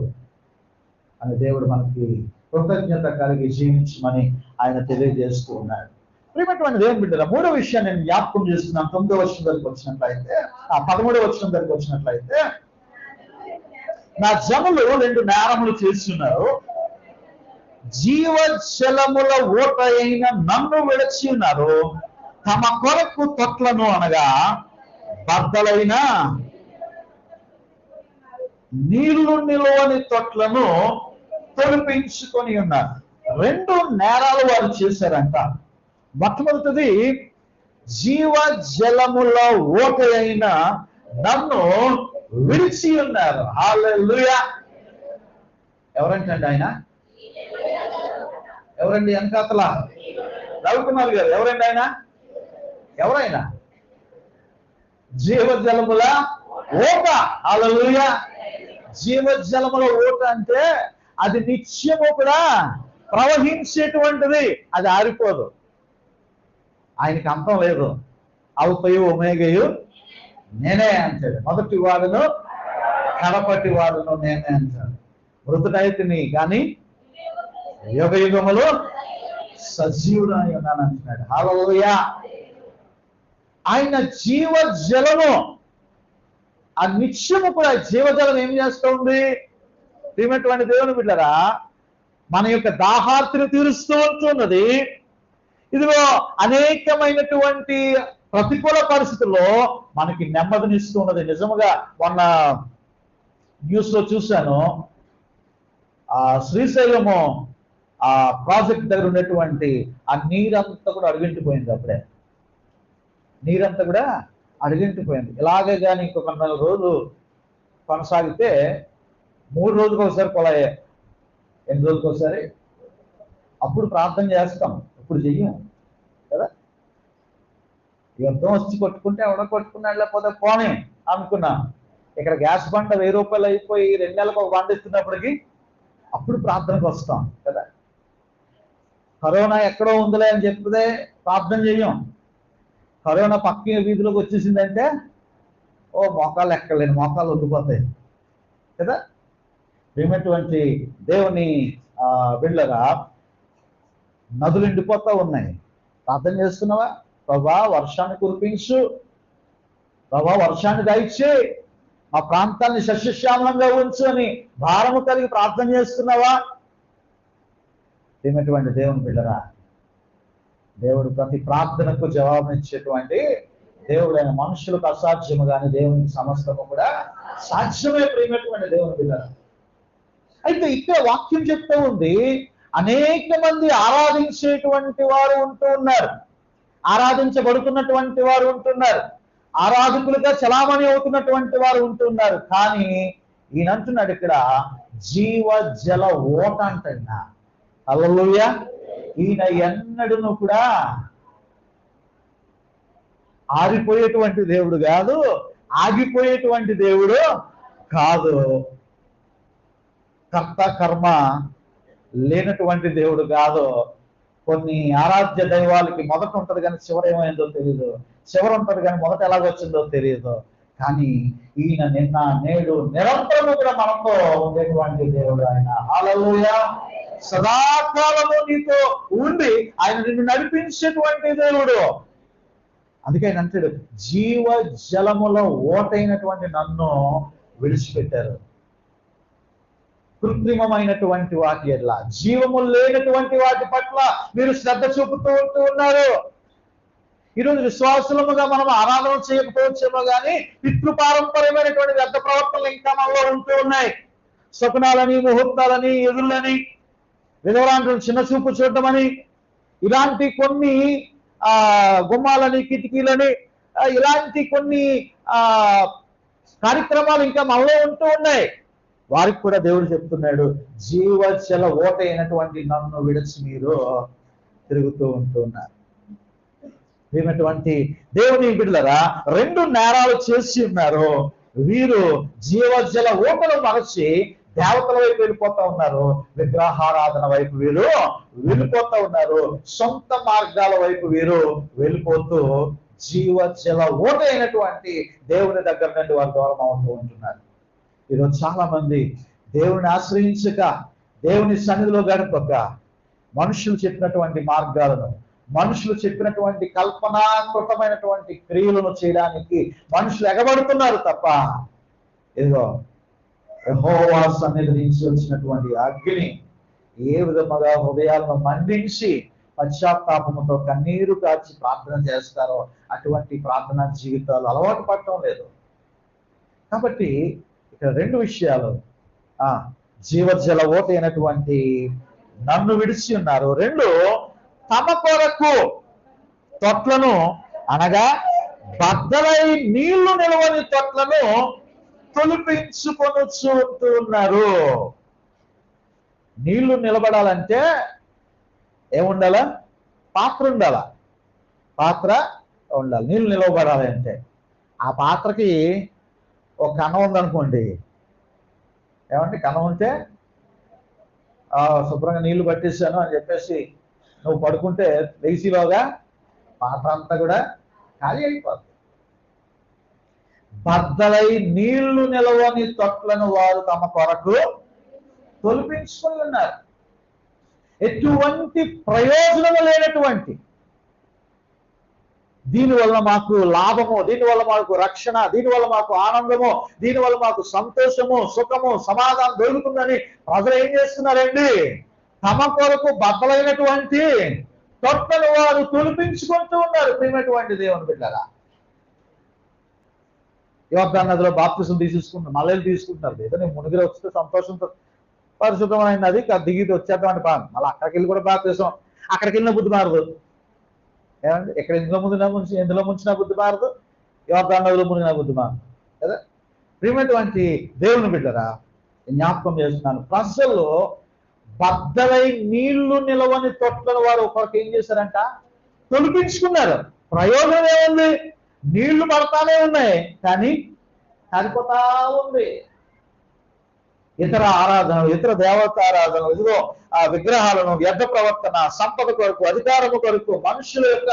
అని దేవుడు మనకి కృతజ్ఞత కలిగి జీవించమని ఆయన తెలియజేస్తూ ఉన్నాడు. ప్రియమైనటువంటి దేవుని బిడ్డల, మూడో విషయాన్ని నేను జ్ఞాపకం చేస్తున్నాను. 9వ వచనం దగ్గరికి వచ్చినట్లయితే, 13వ వచనం దగ్గరికి వచ్చినట్లయితే, నా జనులు 2 నేరములు చేస్తున్నారు, జీవజలముల ఊట అయిన నన్ను విడిచి ఉన్నారు, తమ కొరకు తొట్లను అనగా బద్దలైన నీళ్లు నిలవని తొట్లను తొలిపించుకొని ఉన్నారు. 2 నేరాలు వారు చేశారంట. మొట్టమొదటిది, జీవజలముల ఊట అయిన నన్ను విడిచి ఉన్నారు. హల్లెలూయా. ఎవరంటండి ఆయన? ఎవరండి వెనకాతల? రవికుమార్ గారు. ఎవరండి ఆయన? ఎవరైనా? జీవజలముల ఊట. హల్లెలూయా. జీవజలముల ఊట అంటే అది నిత్యము కూడా ప్రవహించేటువంటిది, అది ఆరిపోదు. ఆయనకి అంతం లేదు. అల్ఫయు ఒమేగయు నేనే అంటాడు. మొదటి వాడును కడపటి వాడును నేనే అంటాడు. మృతుడైతిని కానీ యుగ యుగములు సజీవుడై ఉన్నాను అంటున్నాడు. హల్లెలూయా. ఆయన జీవజలము, ఆ నిత్యము కూడా జీవజలం ఏం చేస్తూ ఉంది? ప్రియమైనటువంటి దేవుని బిడ్డలారా, మన యొక్క దాహార్తిని తీరుస్తూ ఉంటున్నది. ఇదిగో అనేకమైనటువంటి ప్రతికూల పరిస్థితుల్లో మనకి నెమ్మదినిస్తూ ఉన్నది. నిజముగా మొన్న న్యూస్ లో చూశాను, శ్రీశైలము ఆ ప్రాజెక్ట్ దగ్గర ఉన్నటువంటి ఆ నీరంతా కూడా అడుగంటిపోయింది. అప్పుడే నీరంతా కూడా అడుగంటిపోయింది. ఇలాగే కానీ ఇంకొక 4 రోజులు కొనసాగితే 3 రోజులకు ఒకసారి కొలాయే. ఎన్ని రోజులకు ఒకసారి? అప్పుడు ప్రార్థన చేస్తాం, ఇప్పుడు చెయ్యం కదా. యుద్ధం వచ్చి కొట్టుకుంటే ఎవడో కొట్టుకున్నాడు, లేకపోతే పోనీ అనుకున్నాం. ఇక్కడ గ్యాస్ బండ 1000 రూపాయలు అయిపోయి 2 నెలలకు ఒక బండ ఇస్తున్నప్పటికీ అప్పుడు ప్రార్థనకు వస్తాం కదా. కరోనా ఎక్కడో ఉందిలే అని చెప్తే ప్రార్థన చెయ్యం. కరోనా పక్క వీధిలోకి వచ్చేసిందంటే మోకాలు ఎక్కలేని మోకాలు ఉండిపోతాయి కదా. ఏమైనటువంటి దేవుని బిడ్డలుగా నదులు ఎండిపోతా ఉన్నాయి. ప్రార్థన చేస్తున్నావా? ప్రభా వర్షాన్ని కురిపించు, ప్రభా వర్షాన్ని దయచే, మా ప్రాంతాన్ని సస్యశ్యామలంగా ఉంచు అని భారము కలిగి ప్రార్థన చేస్తున్నావా? ఏమైనటువంటి దేవుని బిడ్డరా, దేవుడు ప్రతి ప్రార్థనకు జవాబునిచ్చేటువంటి దేవుడైన. మనుషులకు అసాధ్యము కానీ దేవునికి సమస్తము కూడా సాధ్యమే. ప్రియమైనటువంటి దేవుని బిడ్డరా, అయితే ఇక్కడ వాక్యం చెప్తూ ఉంది, అనేక మంది ఆరాధించేటువంటి వారు ఉంటూ ఉన్నారు, ఆరాధించబడుతున్నటువంటి వారు ఉంటున్నారు, ఆరాధకులుగా చలామణి అవుతున్నటువంటి వారు ఉంటున్నారు. కానీ ఈయన అంటున్నాడు ఇక్కడ జీవ జల ఓట అంటున్నా. హల్లెలూయా. ఈయన ఎన్నడూను కూడా ఆరిపోయేటువంటి దేవుడు కాదు, ఆగిపోయేటువంటి దేవుడు కాదు, కర్త కర్మ లేనటువంటి దేవుడు కాదు. కొన్ని ఆరాధ్య దైవాలకి మొదట ఉంటది కానీ చివరి ఏమైందో తెలియదు, చివరి ఉంటది కానీ మొదట ఎలాగొచ్చిందో తెలియదు. కానీ ఈయన నిన్న నేడు నిరంతరము కూడా మనతో ఉండేటువంటి దేవుడు ఆయన. హల్లెలూయా. సదాకాలము నీతో ఉండి ఆయన నిన్ను నడిపించేటువంటి దేవుడు. అందుకే ఆయన అంటాడు, జీవ జలములో ఓటైనటువంటి నన్ను విడిచిపెట్టారు. కృత్రిమమైనటువంటి వాటి ఎట్లా, జీవము లేనటువంటి వాటి పట్ల మీరు శ్రద్ధ చూపుతూ ఉంటూ ఉన్నారు. ఈరోజు విశ్వాసులముగా మనం ఆరాధన చేయకపోవచ్చేమో కానీ పితృపారంపర్యమైనటువంటి వ్యర్థ ప్రవర్తనలు ఇంకా మనలో ఉంటూ ఉన్నాయి. శకునాలని, ముహూర్తాలని, ఎదుళ్ళని, విధవరాంటులు చిన్న చూపు చూడటమని, ఇలాంటి కొన్ని గుమ్మాలని, కిటికీలని, ఇలాంటి కొన్ని కార్యక్రమాలు ఇంకా మనలో ఉంటూ ఉన్నాయి. వారికి కూడా దేవుడు చెప్తున్నాడు, జీవజల ఓట అయినటువంటి నన్ను విడిచి మీరు తిరుగుతూ ఉంటున్నారు. ఏమిటువంటి దేవుని బిడ్డలారా, 2 నేరాలు చేసి ఉన్నారు. వీరు జీవజల ఓటను మరచి దేవతల వైపు వెళ్ళిపోతా ఉన్నారు, విగ్రహారాధన వైపు వీరు వెళ్ళిపోతా ఉన్నారు, సొంత మార్గాల వైపు వీరు వెళ్ళిపోతూ జీవజల ఓట అయినటువంటి దేవుని దగ్గర నుండి వారు దూరం అవుతూ ఉంటున్నారు. ఈరోజు చాలా మంది దేవుని ఆశ్రయించక, దేవుని సన్నిధిలో గడపక, మనుషులు చెప్పినటువంటి మార్గాలను, మనుషులు చెప్పినటువంటి కల్పనాకృతమైనటువంటి క్రియలను చేయడానికి మనుషులు ఎగబడుతున్నారు తప్ప, ఏదో యెహోవా సన్నిధి నుంచి వచ్చినటువంటి అగ్ని ఏ విధముగా హృదయాలను మండించి పశ్చాత్తాపముతో కన్నీరు కాచి ప్రార్థన చేస్తారో అటువంటి ప్రార్థనా జీవితాలు అలవాటు పడటం లేదు. కాబట్టి ఇక్కడ 2 విషయాలు, జీవజల ఓట అయినటువంటి నన్ను విడిచి ఉన్నారు. 2, తమ కొరకు తొట్లను, అనగా బద్దలై నీళ్లు నిలవని తొట్లను తొలిపించుకొనుచు ఉన్నారు. నీళ్లు నిలబడాలంటే ఏముండాలా? పాత్ర ఉండాలా, పాత్ర ఉండాలి. నీళ్లు నిలవబడాలి అంటే ఆ పాత్రకి ఒక కన్నం ఉందనుకోండి, ఏమంటే కన్నం ఉంటే శుభ్రంగా నీళ్లు పట్టేసాను అని చెప్పేసి నువ్వు పడుకుంటే లేచిలోగా పాత్ర అంతా కూడా ఖాళీ అయిపోతుంది. బద్దలై నీళ్లు నిలవని తొట్లను వారు తమ కొరకు తొలిపించుకొని ఉన్నారు. ఎటువంటి ప్రయోజనము లేనటువంటి, దీనివల్ల మాకు లాభము, దీనివల్ల మాకు రక్షణ, దీనివల్ల మాకు ఆనందము, దీనివల్ల మాకు సంతోషము, సుఖము, సమాధానం దొరుకుతుందని ప్రజలు ఏం చేస్తున్నారండి? తమ కొరకు బద్దలైనటువంటి తొట్టలు వారు తొలిపించుకుంటూ ఉన్నారు. ప్రియమైనటువంటి దేవుని బిడ్డలారా, యోర్దాను నదిలో బాప్తిసం తీసుకుంటున్నారు, మళ్ళీ తీసుకుంటున్నారు. ఏదో నేను మునిగిరి వస్తే సంతోషంతో పరిశుద్ధమైన నది దిగితే వచ్చేద్దామని మళ్ళీ అక్కడికి వెళ్ళి కూడా బాప్తిసం. అక్కడికి వెళ్ళిన బుద్ధి మారదు. ఏమండి, ఇక్కడ ఎందులో ముంచినా బుద్ధి మారదు, యోర్దాను నదిలో మునిగిన బుద్ధి మారదు కదా. ప్రియమైనటువంటి దేవుని బిడ్డరా, జ్ఞాపకం చేస్తున్నాను, ప్రజలు బద్దలై నీళ్లు నిలవని తొట్లను వారు ఒకరికి ఏం చేశారంట, తొలిపించుకున్నారు. ప్రయోజనం ఏముంది? నీళ్లు పడతానే ఉన్నాయి, కానీ కారిపోతా ఉంది. ఇతర ఆరాధనలు, ఇతర దేవత ఆరాధనలు, ఇదిగో ఆ విగ్రహాలను, వ్యర్థ ప్రవర్తన, సంపద కొరకు, అధికారము కొరకు, మనుషుల యొక్క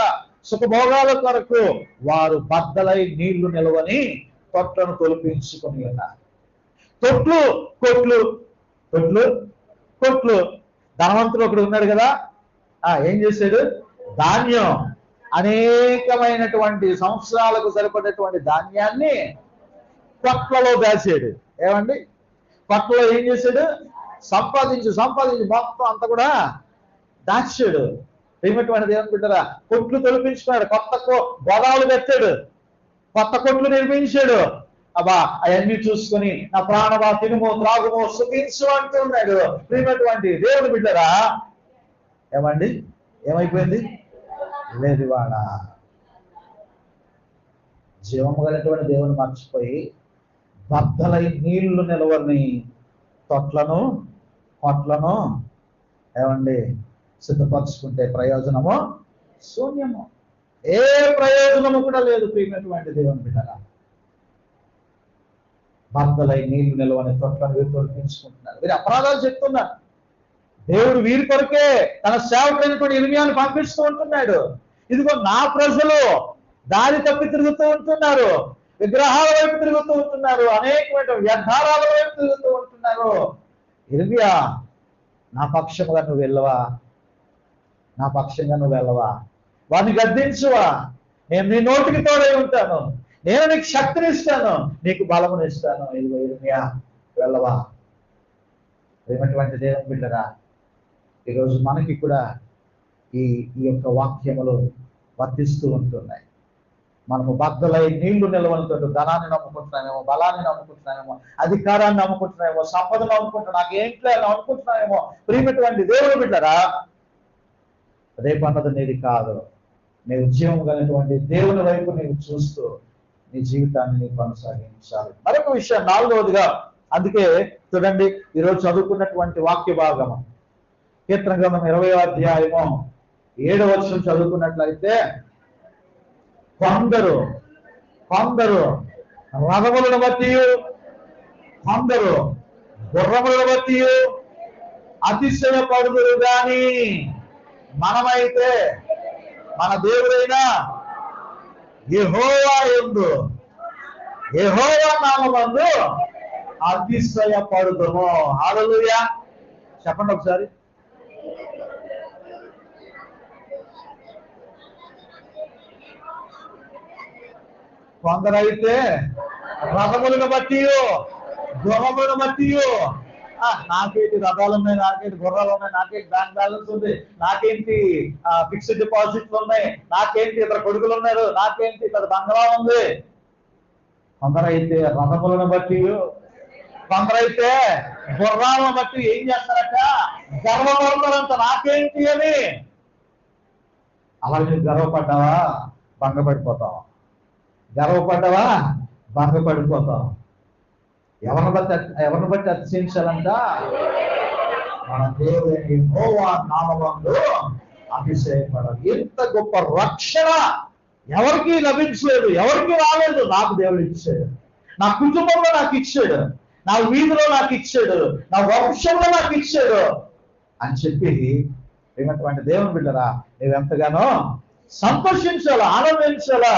సుఖభోగాల కొరకు వారు బద్దలై నీళ్లు నిలవని తొట్లను తొలిపించుకుని ఉన్నారు. తొట్లు కొట్లు, తొట్లు కొట్లు. ధనవంతుడు ఒకడు ఉన్నాడు కదా, ఏం చేశాడు? ధాన్యం, అనేకమైనటువంటి సంవత్సరాలకు సరిపడేటువంటి ధాన్యాన్ని కొట్లలో దాచాడు. ఏమండి, కొట్లలో ఏం చేశాడు? సంపాదించి మొత్తం అంతా కూడా దాచాడు. ఏమిటువంటి దేవుని బిడ్డరా, కొట్లు తొలిపించుకున్నాడు, కొత్త గోదావలు కట్టాడు, కొత్త కొట్లు నిర్మించాడు. అబ్బా అవన్నీ చూసుకొని నా ప్రాణమా తినుమో త్రాగుమో సుఖించు అంటున్నాడు. ప్రియమైనటువంటి దేవుని బిడ్డరా, ఏమండి, ఏమైపోయింది? లేదు, వాడ జీవము కలిగినటువంటి దేవుని మర్చిపోయి బద్దలై నీళ్లు నిలవని తొట్లను కొట్లను ఏమండి సిద్ధపరచుకుంటే ప్రయోజనము శూన్యము. ఏ ప్రయోజనము కూడా లేదు. ప్రియమైనటువంటి దేవుని బిడ్డరా, బద్దలై నీళ్లు నిలవని తొట్లను వీరు తొలగించుకుంటున్నారు. వీరు అపరాధాలు చెప్తున్నారు. దేవుడు వీరి కొరకే తన సేవకుడైనటువంటి ఇర్మియాను పంపిస్తూ ఉంటున్నాడు. ఇదిగో నా ప్రజలు దారి తప్పి తిరుగుతూ ఉంటున్నారు, విగ్రహాల వైపు తిరుగుతూ ఉంటున్నారు, అనేకమైన వ్యర్థారాల వైపు తిరుగుతూ ఉంటున్నారు. ఇర్మియా, నా పక్షంగా నువ్వు వెళ్ళవా? నా పక్షంగా నువ్వు వెళ్ళవా? వాడిని గద్దించువా? నేను నీ నోటికి తోడై ఉంటాను, నేను నీకు శక్తిని ఇస్తాను, నీకు బలమును ఇస్తాను. ఇదిగో ఇర్మియా, వెళ్ళవా? ఏమటువంటి దేవుని బిడ్డరా, ఈరోజు మనకి కూడా ఈ యొక్క వాక్యములు వర్తిస్తూ ఉంటున్నాయి. మనము బద్దలై నీళ్లు నిలవనుకుంటూ ధనాన్ని నమ్ముకుంటున్నామేమో, బలాన్ని నమ్ముకుంటున్నామేమో, అధికారాన్ని నమ్ముకుంటున్నామేమో, సంపదను నమ్ముకుంటున్నా, నాకేంట్లో నమ్ముకుంటున్నామేమో. ప్రియమైనటువంటి దేవుని బిడ్డరా, రేపు అన్నది నీది కాదు. నీవు జీవం కలిగినటువంటి దేవుని వైపు నీవు చూస్తూ నీ జీవితాన్ని నీవు కొనసాగించాలి. మరొక విషయం, 4వదిగా, అందుకే చూడండి ఈరోజు చదువుకున్నటువంటి వాక్య భాగము కీర్తన గ్రంథం 20వ అధ్యాయము 7వ వచనం చదువుకున్నట్లయితే, కొందరు రథములను బట్టి, కొందరు గుర్రములను బట్టి అతిశయపడుదురు గాని మనమైతే మన దేవుడైన యెహోవా యందు, యెహోవా నామమందు అతిశయపడుదుము. హల్లెలూయా చెప్పండి ఒకసారి. కొందరైతే రథములను బట్టి, గుర్రములను బట్టి, నాకేంటి రథాలు ఉన్నాయి, నాకేంటి గుర్రాలు ఉన్నాయి, నాకేంటి బ్యాంక్ బ్యాలెన్స్ ఉంది, నాకేంటి ఫిక్స్డ్ డిపాజిట్లు ఉన్నాయి, నాకేంటి ఇతర కొడుకులు ఉన్నారు, నాకేంటి ఇతర బంగ్లా ఉంది. కొందరైతే రథములను బట్టి, కొందరైతే గుర్రాలను బట్టి ఏం చేస్తారట? గర్వపడతారంట, నాకేంటి అని. అలాగే గర్వపడ్డావా? భంగపడిపోతావు. గర్వపడ్డావా? భంగపడిపోతావు. ఎవరిని బట్టి అతిశయించాలంట? మన దేవుని యెహోవా నామమందు అతిశయపడాలి. ఎంత గొప్ప రక్షణ ఎవరికి లభించలేదు, ఎవరికి రాలేదు. నాకు దేవుడు ఇచ్చాడు, నా కుటుంబంలో నాకు ఇచ్చాడు, నా వీధిలో నాకు ఇచ్చాడు, నా వంశంలో నాకు ఇచ్చాడు అని చెప్పి ఏమైనటువంటి దేవుని బిడ్డరా, నువ్వెంతగానో సంతోషించాలా, ఆనందించాలా.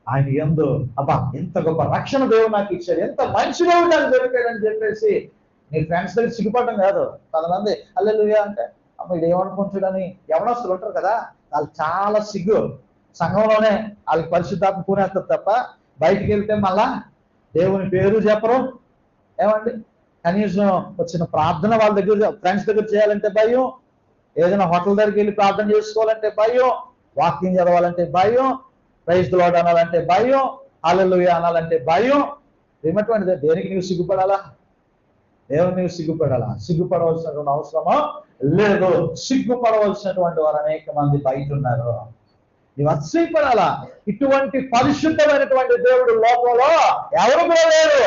ఆయన యందు అబ్బా ఎంత గొప్ప రక్షణ దేవుడు నాకు ఇచ్చాడు, ఎంత మంచి దేవుడు నాకు దొరికాడని చెప్పేసి నీ ఫ్రెండ్స్ దగ్గర సిగ్గుపడడం కాదు. కొంతమంది హల్లెలూయా అంటే అమ్మ ఇది ఏమనుకుంటాడని యవనస్తులు ఉంటారు కదా, వాళ్ళు చాలా సిగ్గు. సంఘంలోనే వాళ్ళకి పరిశుద్ధాత్మ పూనేస్తారు తప్ప బయటికి వెళ్తే మళ్ళా దేవుని పేరు చెప్పరు. ఏమండి, కనీసం వచ్చిన ప్రార్థన వాళ్ళ దగ్గర ఫ్రెండ్స్ దగ్గర చేయాలంటే భయం, ఏదైనా హోటల్ దగ్గరికి వెళ్ళి ప్రార్థన చేసుకోవాలంటే భయం, వాకింగ్ చదవాలంటే భయం, ప్రైజ్ ది లార్డ్ అనాలంటే భయం, హల్లెలూయా అనాలంటే భయం. ఏమటువంటిది? దేనికి నీవు సిగ్గుపడాలా? దేవుని నీవు సిగ్గుపడాలా? సిగ్గుపడవలసినటువంటి అవసరమో లేదు. సిగ్గుపడవలసినటువంటి వారు అనేక మంది బయట ఉన్నారు. నీవు అతిశయపడాలా? ఇటువంటి పరిశుద్ధమైనటువంటి దేవుడు లోకంలో ఎవరు కూడా లేరు.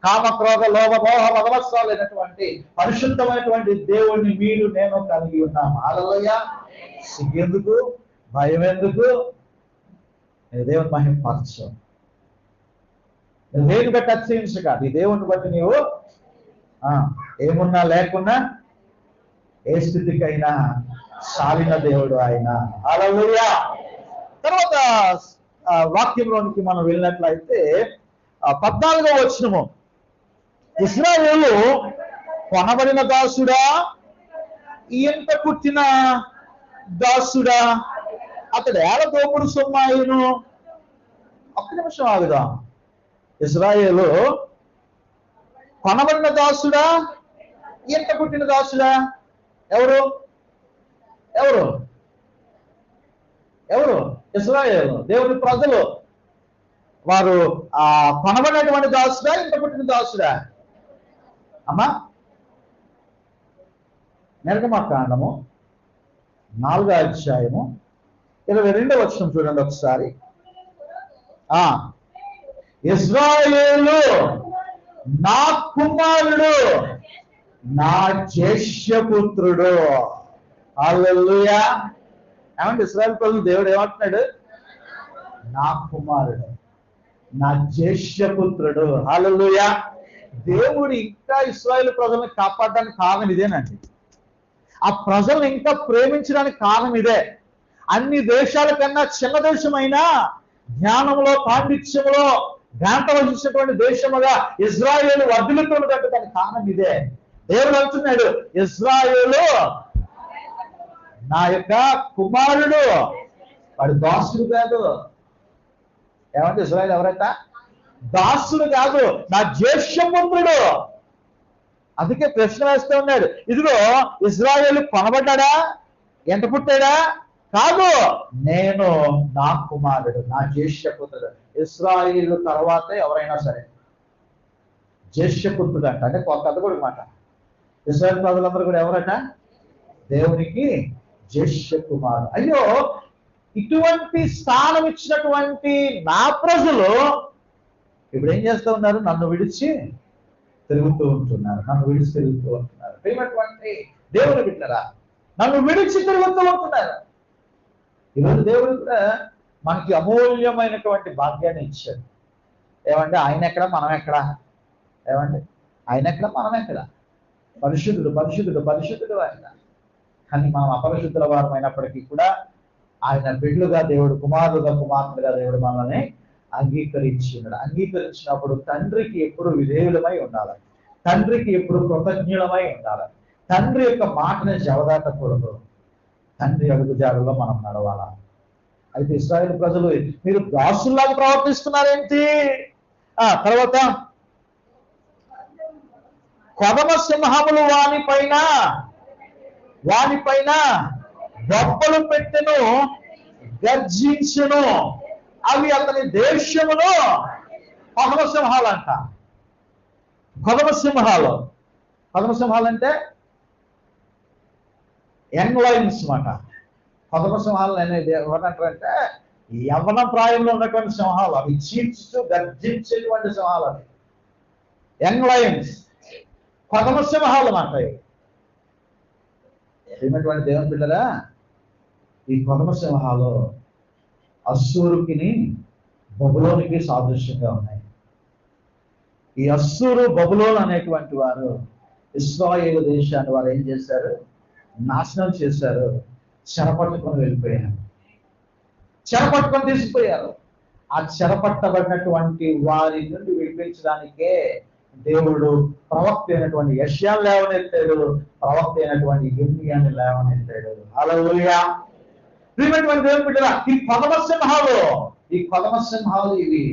కామక్రోధ లోభ మోహ మదమత్సాలైనటువంటి పరిశుద్ధమైనటువంటి దేవుణ్ణి మీరు నేను కలిగి ఉన్నాము. హల్లెలూయా. సిగ్గెందుకు? భయం ఎందుకు? దేవుని మహిమపరచు. దేని బట్టి అతిశయించు కాదు, ఈ దేవుని బట్టి నీవు ఏమున్నా లేకున్నా ఏ స్థితికైనా సాలిన దేవుడు ఆయన. హల్లెలూయా. తర్వాత వాక్యంలోనికి మనం వెళ్ళినట్లయితే 14వ వచనము, ఇశ్రాయేలు కొనబడిన దాసుడా, ఈయంత పుట్టిన దాసుడా, అతడు ఏడ దోపుడు సొమ్మాయును. ఒక్క నిమిషం ఆగుదాం. ఇశ్రాయేలు కొనబడిన దాసుడా, ఈయంత పుట్టిన దాసుడా? ఎవరు ఎవరు ఎవరు? ఇశ్రాయేలు, దేవుని ప్రజలు. వారు కొనబడినటువంటి దాసుడా, ఇంత పుట్టిన దాసుడా? అమ్మా, నిర్గమకాండము 4వ అధ్యాయము 22వ వచనం చూడండి ఒకసారి. ఇశ్రాయేలు నా కుమారుడు, నా జ్యేష్ఠపుత్రుడు. హల్లెలూయా. ఏమంటే ఇశ్రాయేలు ప్రజలు దేవుడు ఏమంటున్నాడు? నా కుమారుడు, నా జ్యేష్ఠపుత్రుడు. హల్లెలూయా. దేవుడు ఇంకా ఇశ్రాయేలు ప్రజలను కాపాడడానికి కారణం ఇదేనండి. ఆ ప్రజలను ఇంకా ప్రేమించడానికి కారణం ఇదే. అన్ని దేశాల కన్నా చిన్న దేశమైనా జ్ఞానంలో, పాండిత్యంలో ఘాంతవలసినటువంటి దేశముగా ఇజ్రాయేలు వర్ధిల్లుతున్నదంటే దానికి కారణం ఇదే. దేవుడు అంటున్నాడు, ఇజ్రాయేలు నా యొక్క కుమారుడు. వాడు దాసుడు కాదు. ఏమంటే ఇజ్రాయేలు ఎవరైతే దాసుడు కాదు, నా జ్యేష్ఠపుత్రుడు. అందుకే ప్రశ్న వేస్తూ ఉన్నాడు, ఇదిగో ఇజ్రాయేలు కొనబడ్డా, ఎంత పుట్టాడా? కాదు, నేను నా కుమారుడు, నా జ్యేష్ఠపుత్రుడు. ఇశ్రాయేలు తర్వాత ఎవరైనా సరే జ్యేష్ఠపుత్రుడు అంట, అంటే కొత్త కూడా మాట. ఇశ్రాయేలు ప్రజలందరూ కూడా ఎవరట? దేవునికి జ్యేష్ఠ కుమారుడు. అయ్యో, ఇటువంటి స్థానం ఇచ్చినటువంటి నా ప్రజలు ఇప్పుడు ఏం చేస్తూ ఉన్నారు? నన్ను విడిచి తిరుగుతూ ఉంటున్నారు. నన్ను విడిచి తిరుగుతూ ఉంటున్నారు. ప్రియమైనటువంటి దేవుని బిడ్డలారా, నన్ను విడిచి తిరుగుతూ ఉంటున్నారు. ఈరోజు దేవుడు కూడా మనకి అమూల్యమైనటువంటి భాగ్యాన్ని ఇచ్చాడు. ఏమంటే ఆయన ఎక్కడ, మనం ఎక్కడ? ఏమంటే ఆయన ఎక్కడ, మనం ఎక్కడ? పరిశుద్ధుడు పరిశుద్ధుడు పరిశుద్ధుడు ఆయన. కానీ మనం అపరిశుద్ధుల వారం అయినప్పటికీ కూడా ఆయన బిడ్డలుగా దేవుడు, కుమారులుగా కుమార్తెలుగా దేవుడు మనల్ని అంగీకరించినాడు. అంగీకరించినప్పుడు తండ్రికి ఎప్పుడు విధేయులమై ఉండాలి, తండ్రికి ఎప్పుడు కృతజ్ఞులమై ఉండాలి. తండ్రి యొక్క మాటని జవదాటకూడదు. తండ్రి అడుగుజాడలో మనం నడవాలా. అయితే ఇశ్రాయేలు ప్రజలు మీరు దాసుల్లాగా ప్రవర్తిస్తున్నారేంటి? తర్వాత కొదమ సింహములు వానిపైన బొబ్బలు పెట్టెను, గర్జించును. అవి అతని దేశములో కొదమ సింహాలు అంట. కొదమ సింహాలు అంటే యంగ్ లయన్స్ మాట. కొదమ సింహాలు అనేది ఎవరంటారంటే యవ్వన ప్రాయంలో ఉన్నటువంటి సింహాలు. అవి చీల్చుతూ గర్జించేటువంటి సింహాలు. అవి యంగ్ లయన్స్, కొదమ సింహాలు మాట. ఏమైనటువంటి దేవుని బిడ్డరా, ఈ కొదమ సింహాలు అస్సూరుకిని బబులోనికి సాదృశ్యంగా ఉన్నాయి. ఈ అస్సూరు బబులోన్ అనేటువంటి వారు ఇశ్రాయేలు దేశాన్ని వారు ఏం చేశారు? నాశనం చేశారు. చెరపట్టుకొని వెళ్ళిపోయారు, చెరపట్టుకొని తీసుకుపోయారు. ఆ చెరపట్టబడినటువంటి వారి నుండి విడిపించడానికే దేవుడు ప్రవక్త అయినటువంటి యెషయాను లేవనెత్తాడు, ప్రవక్త అయినటువంటి యిర్మీయాను లేవనెత్తాడు. హల్లెలూయా. ప్రియమైనటువంటి దేవుని బిడ్డలారా, ఈ కొదమ సింహాలు ఇవి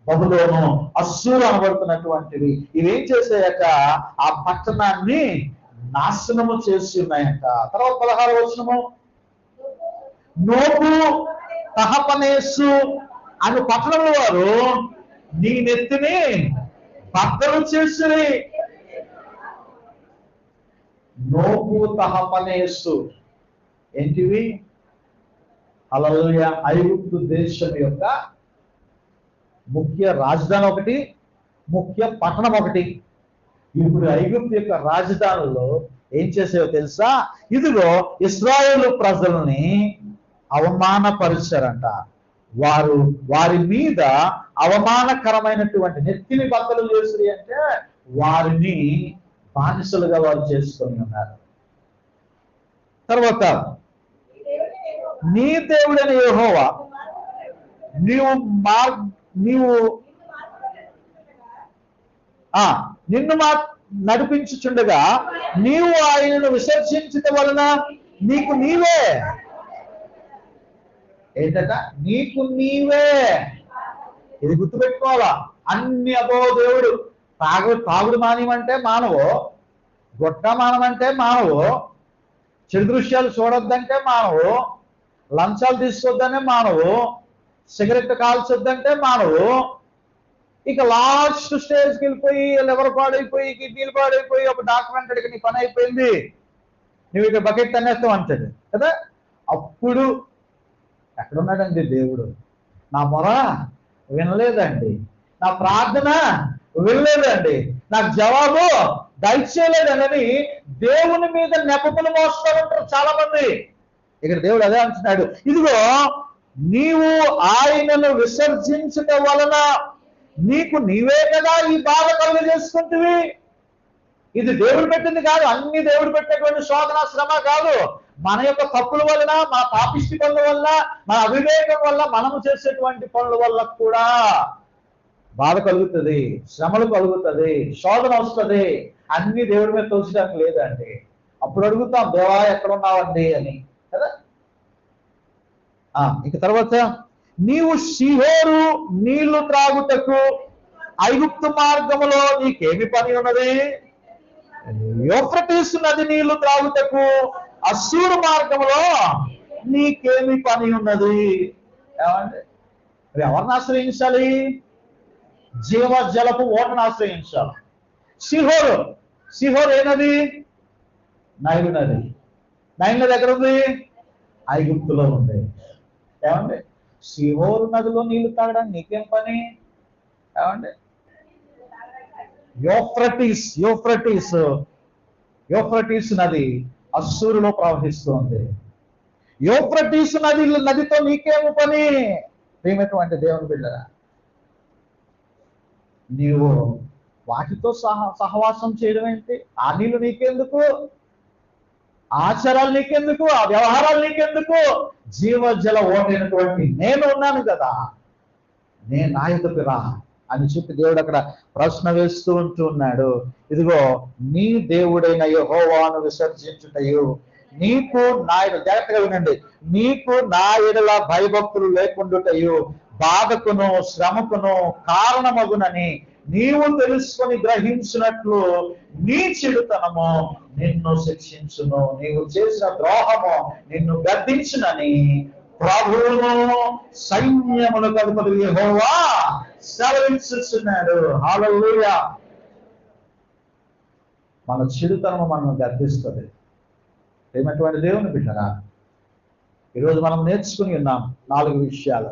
బబులోను, అస్సూరు అనబడుతున్నటువంటివి. ఇవేం చేసాయక ఆ పట్టణాన్ని నాశనము చేసి ఉన్నాయంట. తర్వాత 16వ వచనము, నోబు తహపనేసు అను పట్టణంలో వారు నీ నెత్తిని బద్దలు చేసి నోబు తహపనేసు ఏంటివి? హల్లెలూయా. ఐగుప్తు దేశం యొక్క ముఖ్య రాజధాని ఒకటి, ముఖ్య పట్టణం ఒకటి. ఇప్పుడు ఐగుప్తు యొక్క రాజధానిలో ఏం చేసావో తెలుసా? ఇదిగో ఇశ్రాయేలు ప్రజల్ని అవమానపరిచారంట. వారి మీద అవమానకరమైనటువంటి నెత్తిని బద్దలు చేసి అంటే వారిని బానిసలుగా వారు చేసుకొని ఉన్నారు. తర్వాత నీ దేవుడైన యెహోవా నిన్ను నడిపించుచుండగా నీవు ఆయనను విసర్జించటం వలన నీకు నీవే ఏంటట? నీకు నీవే. ఇది గుర్తుపెట్టుకోవాలా. అన్ని అబో దేవుడు తాగుడు మానేమంటే మానవు, గొట్ట మానమంటే మానవు, చెడు దృశ్యాలు చూడొద్దంటే మానవు, లంచాలు తీసుకోవద్దనే మానవు, సిగరెట్ కాల్చొద్దంటే మానవు. ఇక లాస్ట్ స్టేజ్కి వెళ్ళిపోయి లివర్ పాడైపోయి కిడ్నీలు పాడైపోయి ఒక డాక్టర్ అంటాడు నీ పని అయిపోయింది, నువ్వు ఇక బకెట్ అనేస్తావు అంటాడు కదా. అప్పుడు ఎక్కడున్నాడండి దేవుడు? నా మొర వినలేదండి, నా ప్రార్థన వినలేదండి, నాకు జవాబు దయచేయలేదని దేవుని మీద నెపములు మోస్తూ ఉంటారు చాలా మంది. ఇక్కడ దేవుడు అదే అంటున్నాడు, ఇదిగో నీవు ఆయనను విసర్జించటం వలన నీకు నీవే కదా ఈ బాధ కలుగజేసుకుంటువి. ఇది దేవుడు పెట్టింది కాదు, అన్ని దేవుడు పెట్టేటువంటి శోధన శ్రమ కాదు. మన యొక్క తప్పుల వలన, మన పాపిష్టి పనుల వల్ల, మన అవివేకం వల్ల, మనము చేసేటువంటి పనుల వల్ల కూడా బాధ కలుగుతుంది, శ్రమలు కలుగుతుంది, శోధన వస్తుంది. అన్ని దేవుడి మీద తోచడానికి లేదండి. అప్పుడు అడుగుతాం దేవా ఎక్కడున్నావండి అని కదా. ఇక తర్వాత నీవు షీహోరు నీళ్లు త్రాగుటకు ఐగుప్తు మార్గములో నీకేమి పని ఉన్నది? యూఫ్రటీసు నది నీళ్లు త్రాగుటకు అస్సూరు మార్గములో నీకేమి పని ఉన్నది? ఏమండి, మరి ఎవరిని ఆశ్రయించాలి? జీవ జలపు ఓటను ఆశ్రయించాలి. సిహోరు ఏ నది? నైలు నది. నైలు నది ఎక్కడ ఉంది? ఐగుప్తులో ఉంది. ఏమండి, సిహోరు నదిలో నీళ్లు తాగడానికి నీకేం పని? ఏమండి, యూఫ్రటీస్ నది అస్సూరులో ప్రవహిస్తుంది. యూఫ్రటీస్ నదితో నీకేమి పని? ప్రియమైనటువంటి దేవుని బిడ్డరా, నీవు వాటితో సహవాసం చేయడం ఏంటి? ఆ నీళ్ళు నీకెందుకు? ఆచారాలు నీకెందుకు? ఆ వ్యవహారాలు నీకెందుకు? జీవజల ఓటైనటువంటి నేను ఉన్నాను కదా, నేను నా ఎదుకు రా అని చెప్పి దేవుడు అక్కడ ప్రశ్న వేస్తూ ఉంటున్నాడు. ఇదిగో నీ దేవుడైన యెహోవాను విసర్జించుటయు నీకు నా జాగ్రత్తగా వినండి, నీకు నా ఎడల భయభక్తులు లేకుండుటయు బాధకును శ్రమకును కారణమగునని నీవు తెలుసుకొని గ్రహించినట్లు నీ చెడుతనము నిన్ను శిక్షించును, నీవు చేసిన ద్రోహము నిన్ను గద్దించునని ప్రభువును సైన్యములకు అధిపతి యెహోవా సెలవిస్తున్నాడు. హల్లెలూయా. మన చెడుతనము మనల్ని గద్దిస్తుంది. ఏమైనటువంటి దేవుని బిడ్డరా, ఈరోజు మనం నేర్చుకుని ఉన్నాం 4 విషయాలు.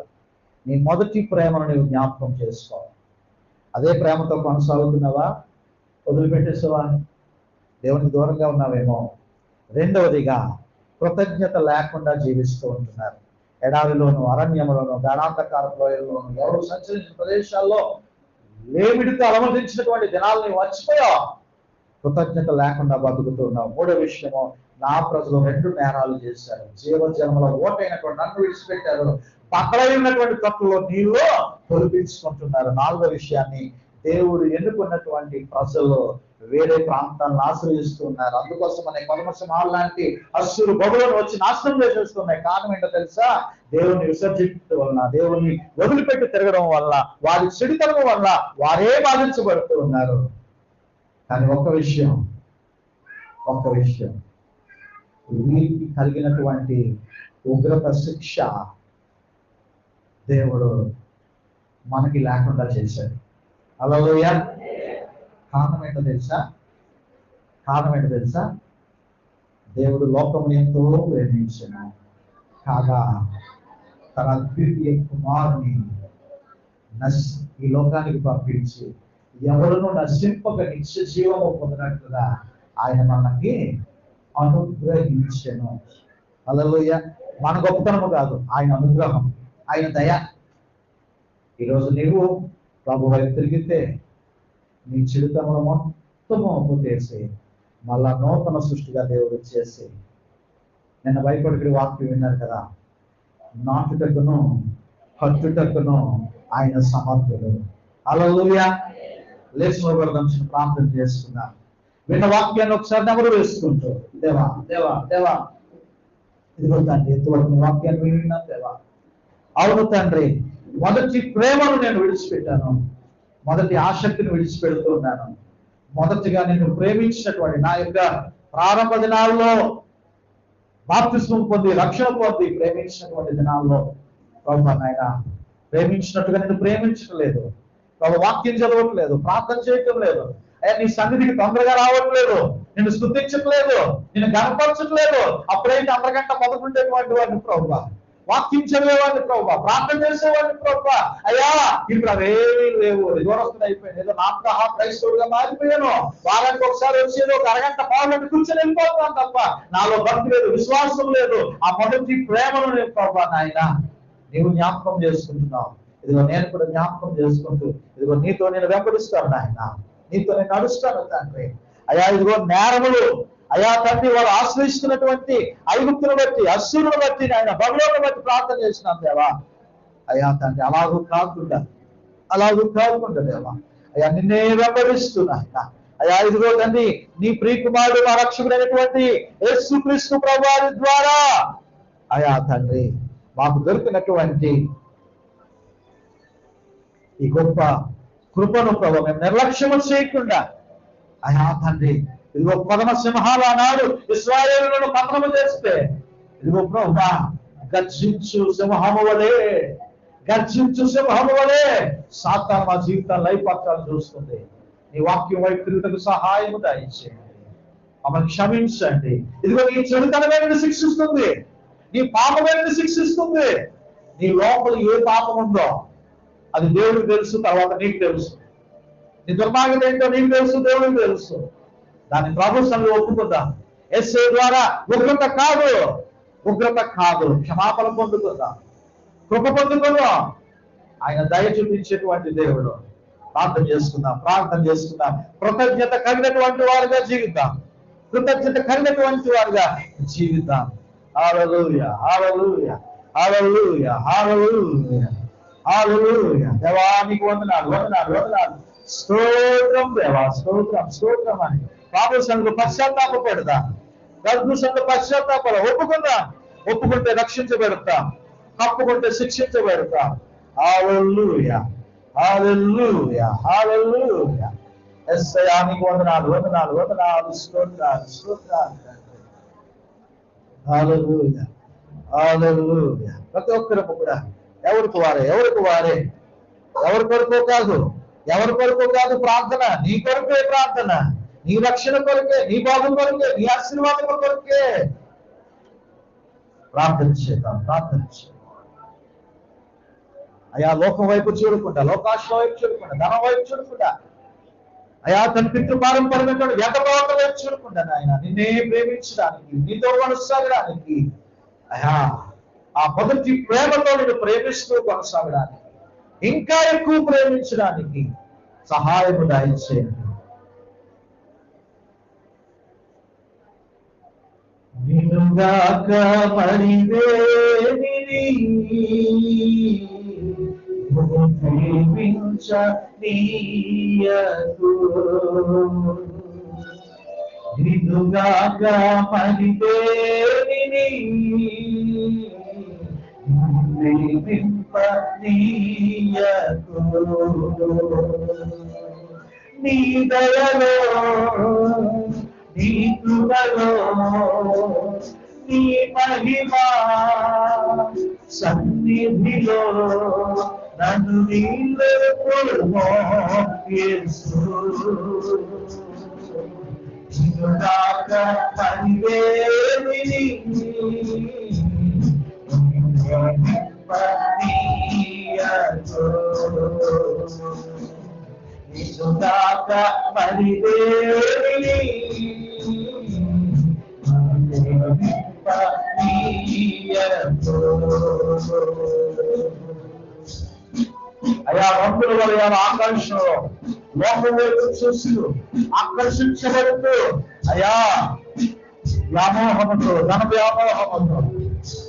నీ మొదటి ప్రేమను నీవు జ్ఞాపకం చేసుకో. అదే ప్రేమతో కొనసాగుతున్నావా? వదిలిపెట్టేసావా? దేవునికి దూరంగా ఉన్నావేమో. రెండవదిగా కృతజ్ఞత లేకుండా జీవిస్తూ ఉంటున్నారు. ఎడారిలోను, అరణ్యములోను, గాఢాంధకార లోయల్లోను, ఎవరు సంచరించిన ప్రదేశాల్లో లేమిడితో అలమటించినటువంటి దినాలని మర్చిపోయావు. కృతజ్ఞత లేకుండా బతుకుతూ ఉన్నావు. మూడో విషయము, నా ప్రజలు 2 నేరాలు చేశారు. జీవజన్మల ఓటైనటువంటి నన్ను విడిచిపెట్టారు, పక్కలై ఉన్నటువంటి తప్పులో నీళ్ళు తొలిపించుకుంటున్నారు. 4వ విషయాన్ని, దేవుడు ఎన్నుకున్నటువంటి ప్రజలు వేరే ప్రాంతాలను ఆశ్రయిస్తున్నారు. అందుకోసం అనే పరమసింహాలు లాంటి అస్సులు బబులను వచ్చి నాశనం చేసేస్తున్నాయి. కారణం ఏంటో తెలుసా? దేవుని విసర్జించడం వలన, దేవుని వదిలిపెట్టి తిరగడం వల్ల, వారి చెడుతనం వల్ల వారే బాధించబడుతూ ఉన్నారు. కానీ ఒక్క విషయం, వీరికి కలిగినటువంటి ఉగ్రత శిక్ష దేవుడు మనకి లేకుండా చేశాడు. హల్లెలూయా. కారణం ఏంటో తెలుసా? దేవుడు లోకమును ఎంతో ప్రేమించెను, కాగా తన అద్వితీయ కుమారుని ఈ లోకానికి పంపించి ఎవరును నశింపక నిత్య జీవము పొందినట్లుగా ఆయన మనకి అనుగ్రహించెను. హల్లెలూయా. మన గొప్పతనము కాదు, ఆయన అనుగ్రహం, ఆయన దయ. ఈరోజు నీవు ప్రభు వైపు తిరిగితే నీ చిరుతమును మొత్తము ఒప్పుతేసి మళ్ళా నూతన సృష్టిగా దేవుడు చేసి, నిన్న భయపడికి వాక్యం విన్నారు కదా, నాటుటకును కట్టుటకును ఆయన సమర్థుడు. హల్లెలూయా. లేచిపోగలడం ప్రార్థన చేస్తున్నా. విన్న వాక్యాన్ని ఒకసారి నెమరు వేసుకుంటూ, దేవా దేవా దేవా, ఇదిగో తండ్రి, ఎంతవరకు వాక్యాన్ని విన్నా దేవా. అవును తండ్రి, మొదటి ప్రేమను నేను విడిచిపెట్టాను, మొదటి ఆసక్తిని విడిచిపెడుతున్నాను. మొదటిగా నేను ప్రేమించినటువంటి నా యొక్క ప్రారంభ దినాల్లో బాప్తిస్మం పొంది రక్షణ పొంది ప్రేమించినటువంటి దినాల్లో ప్రభు నాయన ప్రేమించినట్టుగా నేను ప్రేమించడం లేదు ప్రభు. వాక్యం చదవట్లేదు, ప్రార్థన చేయటం లేదు, అయ్యా నీ సన్నిధికి తొందరగా రావట్లేదు, నిన్ను స్తుతించట్లేదు, నిన్ను గణపరచట్లేదు. అప్పుడైతే అందరికంటే మొదలుండేటువంటి వాడిని ప్రభు, వాక్యం చదివేవాడిని ప్రభు, ప్రార్థన చేసేవాడిని ప్రభు. అయ్యా ఇప్పుడు అవేమీ లేవు, దూరస్తులు అయిపోయింది. ఏదో నామకహ క్రైస్తవుడిగా మారిపోయాను, వారానికి ఒకసారి వచ్చేది ఒక అరగంట పావుగంట కూర్చొని వెళ్ళిపోతున్నాను తప్ప నాలో భక్తి లేదు, విశ్వాసం లేదు. ఆ మొదటి ప్రేమను నేను ప్రభు నాయన నీవు జ్ఞాపకం చేసుకుంటున్నావు. ఇదిగో నేను కూడా జ్ఞాపకం చేసుకుంటూ, ఇదిగో నీతో నేను వెంబడిస్తాను నాయన, నీతో నేను నడుస్తాను తండ్రి. అయ్యా ఇదిగో నేరములు, అయ్యా తండ్రి వాళ్ళు ఆశ్రయిస్తున్నటువంటి ఐగుప్తును బట్టి, అశ్షూరును బట్టి, ఆయన బబులోను బట్టి ప్రార్థన చేసినాం దేవా. అయ్యా తండ్రి అలాగూ కాకుండా దేవా, అయ్యా నిన్నే వెంబడిస్తున్నా. అయ్యా ఇదిగో తండ్రి నీ ప్రియకుమారుడు మా రక్షకుడైనటువంటి యేసుక్రీస్తు ప్రభువారి ద్వారా అయ్యా తండ్రి మాకు దొరికినటువంటి ఈ గొప్ప కృపను ప్రభు మేము నిర్లక్ష్యము చేయకుండా, అయ్యా తండ్రి ఇదిగో పదమ సింహాలు ఆనాడు ఇశ్రాయేలులను పతనము చేస్తే, ఇదిగో ప్రభు గర్జించు సింహము వలె సాతాను మా జీవితాన్ని లైపత్రాలు చూస్తుంది. నీ వాక్యం వైపు తిరుగుటకు సహాయము దయచేయండి, మమ్మల్ని క్షమించండి. ఇదిగో నీ చెడుతనమే నిన్ను శిక్షిస్తుంది, నీ పాపమే నిన్ను శిక్షిస్తుంది. నీ లోపల ఏ పాపం ఉందో అది దేవుడికి తెలుసు, తర్వాత నీకు తెలుసు. నీ దుర్మార్గత ఏంటో నీకు తెలుసు, దేవుడికి తెలుసు. దాన్ని ప్రభు సన్నిధిలో ఒప్పుకుందాం. యేసు ద్వారా ఉగ్రత కాదు, క్షమాపణ పొందుకుందాం, కృప పొందుకుందాం. ఆయన దయ చూపించేటువంటి దేవుడు. ప్రార్థన చేసుకుందాం. కృతజ్ఞత కలిగినటువంటి వారుగా జీవిద్దాం. హల్లెలూయా, హల్లెలూయా, హల్లెలూయా, హల్లెలూయా, హల్లెలూయా. దేవానికి వందనాలు. స్తోత్రం దేవా, స్తోత్రం అని ప్రభు సన్నిధిలో పశ్చాత్తాపడదాం. ప్రభు సన్నిధిలో పశ్చాత్తాపడ ఒప్పుకుంటే రక్షించబెడతాం, తప్పుకుంటే శిక్షించబెడతాం. హల్లెలూయా, హల్లెలూయా, హల్లెలూయా. యేసయ్యానికి వందనాలు. స్తోత్రాలు. హల్లెలూయా, హల్లెలూయా. ప్రతి ఒక్కరు కూడా ఎవరికి వారే ఎవరి కొరకు కాదు ప్రార్థన, నీ కొరకే ప్రార్థన, నీ రక్షణ కొరకే, నీ బాధల కొరకే, నీ ఆశీర్వాదం కొరకే ప్రార్థన చేద్దాం. అయా లోకం వైపు చూడకుండా, లోకాశ వైపు చూడకుండా, ధనం వైపు చూడకుండా, అయా తన పితృ పారంపర్యమైనటువంటి వ్యర్థభావాల వైపు చూడకుండా నాయన నిన్నే ప్రేమించడానికి, నీతో కొనసాగడానికి, అయా ఆ మొదటి ప్రేమతో నేను ప్రేమిస్తూ కొనసాగడానికి, ఇంకా ఎక్కువ ప్రేమించడానికి సహాయము దయచేయండి. నిన్నుగాక మరివేదిని ప్రేమించనీయదు, నిన్నుగాక మరివేదిని ప్రేమింపనీయదు. నీ దయలో, నీ కృపలో, నీ మహిమా సన్నిధిలో నన్ను నీలో యేసు, అయా రంగుల వల్ల ఆకర్షణలో లోకం వైపు చూస్తూ ఆకర్షించబడుతూ అయా వ్యామోహముతో ధన వ్యామోహముతో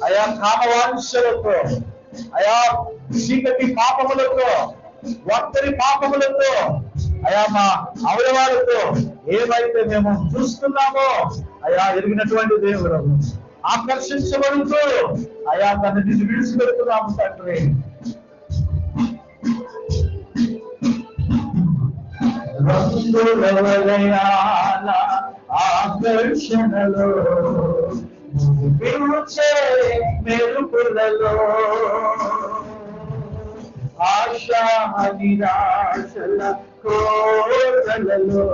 అయా కామవాంఛలతో అయా చీకటి పాపములతో ఒంటరి పాపములతో అయా మా అవయవాలతో ఏవైతే మేము చూస్తున్నామో అయా ఎరిగినటువంటి దేవుడు ఆకర్షించబడుతూ అయా తనని విడిచిపెడుతున్నాము తండ్రి. ఆకర్షణలో మెరుపులలో ఆశా నిరాశల కోరలలో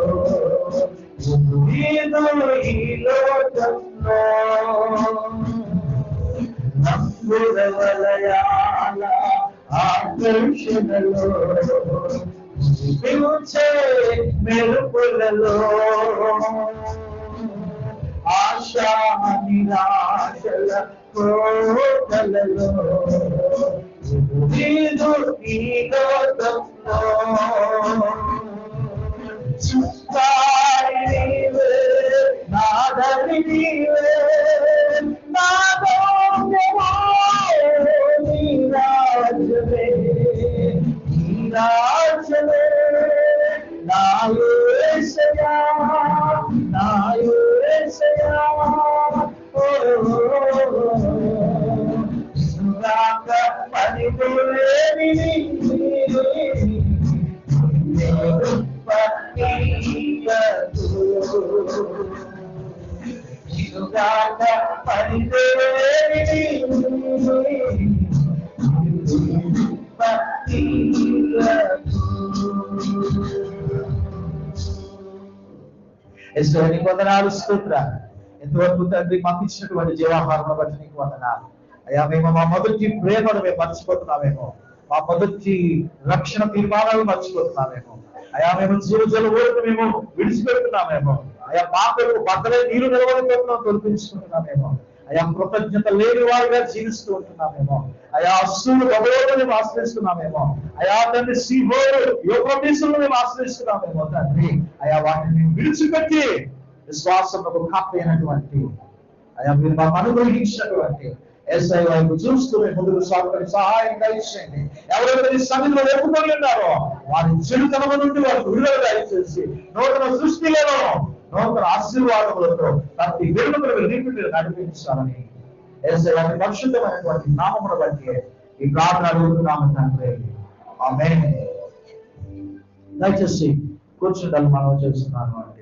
ఈ లోకంలో వలయాల ఆకర్షణలో మెరుపులలో ఆశా నిరాశల కోటలలో ఈ లోకంలో చుట్టాయి నీవే నాదరి నీవే నాదోమో నీ రాజవే నీ రాజవే నా యేసయ్యా నా యేసయ్యా సురాక పరిపూర్ణి సురాక పరిపూర్ణి నీకు వందనాలు స్తోత్రాలు. ఎంతవరకు తండ్రి మాకు ఇచ్చినటువంటి జీవాహారం బట్టి నీకు వందనాలు అయ్యా. మేము మా మొదటి ప్రేమను మేము మర్చిపోతున్నామేమో, మా మొదటి రక్షణ తీర్మానాలు మర్చిపోతున్నామేమో అయ్యా. మేము జీవజల ఊరికి మేము విడిచిపెడుతున్నామేమో అయ్యా. మా కొరకు బద్దలే నీరు నిలవకపోతున్నాం తొలిపించుకుంటున్నామేమో అయ్యా. కృతజ్ఞత లేని వారిగా జీవిస్తూ ఉంటున్నామేమో అయ్యా. అసూలు గౌరవం మేము ఆశ్రయిస్తున్నామేమో అయ్యా. తండ్రి శ్రీహోరు యోగీసులను మేము ఆశ్రయిస్తున్నామేమో తండ్రి అయ్యా. వాటిని మేము విడిచిపెట్టి విశ్వాసంలో కాపీ అయినటువంటి అయ్యా మీరు మాకు అనుగ్రహించినటువంటి ఎస్ఐ వైపు చూస్తూ మేము ముందుకు సాగుకొని సహాయం దయచేయండి. ఎవరైతే ఈ సన్నిధిలో ఒప్పుకొని ఉన్నారో వారి చెడుతనము నుండి వారికి విడుదల దయచేసి నూతన సృష్టిలో నూతన ఆశీర్వాదములతో ప్రతి వెలుగులు నీటి మీరు నడిపించాలని ఎస్ఐ వారి పరిశుద్ధమైనటువంటి నామమును బట్టి ఈ ప్రార్థన అడుగుతున్నాము తండ్రి. ఆమేన్. దయచేసి కూర్చుండాలి మనం చేస్తున్నాను అండి.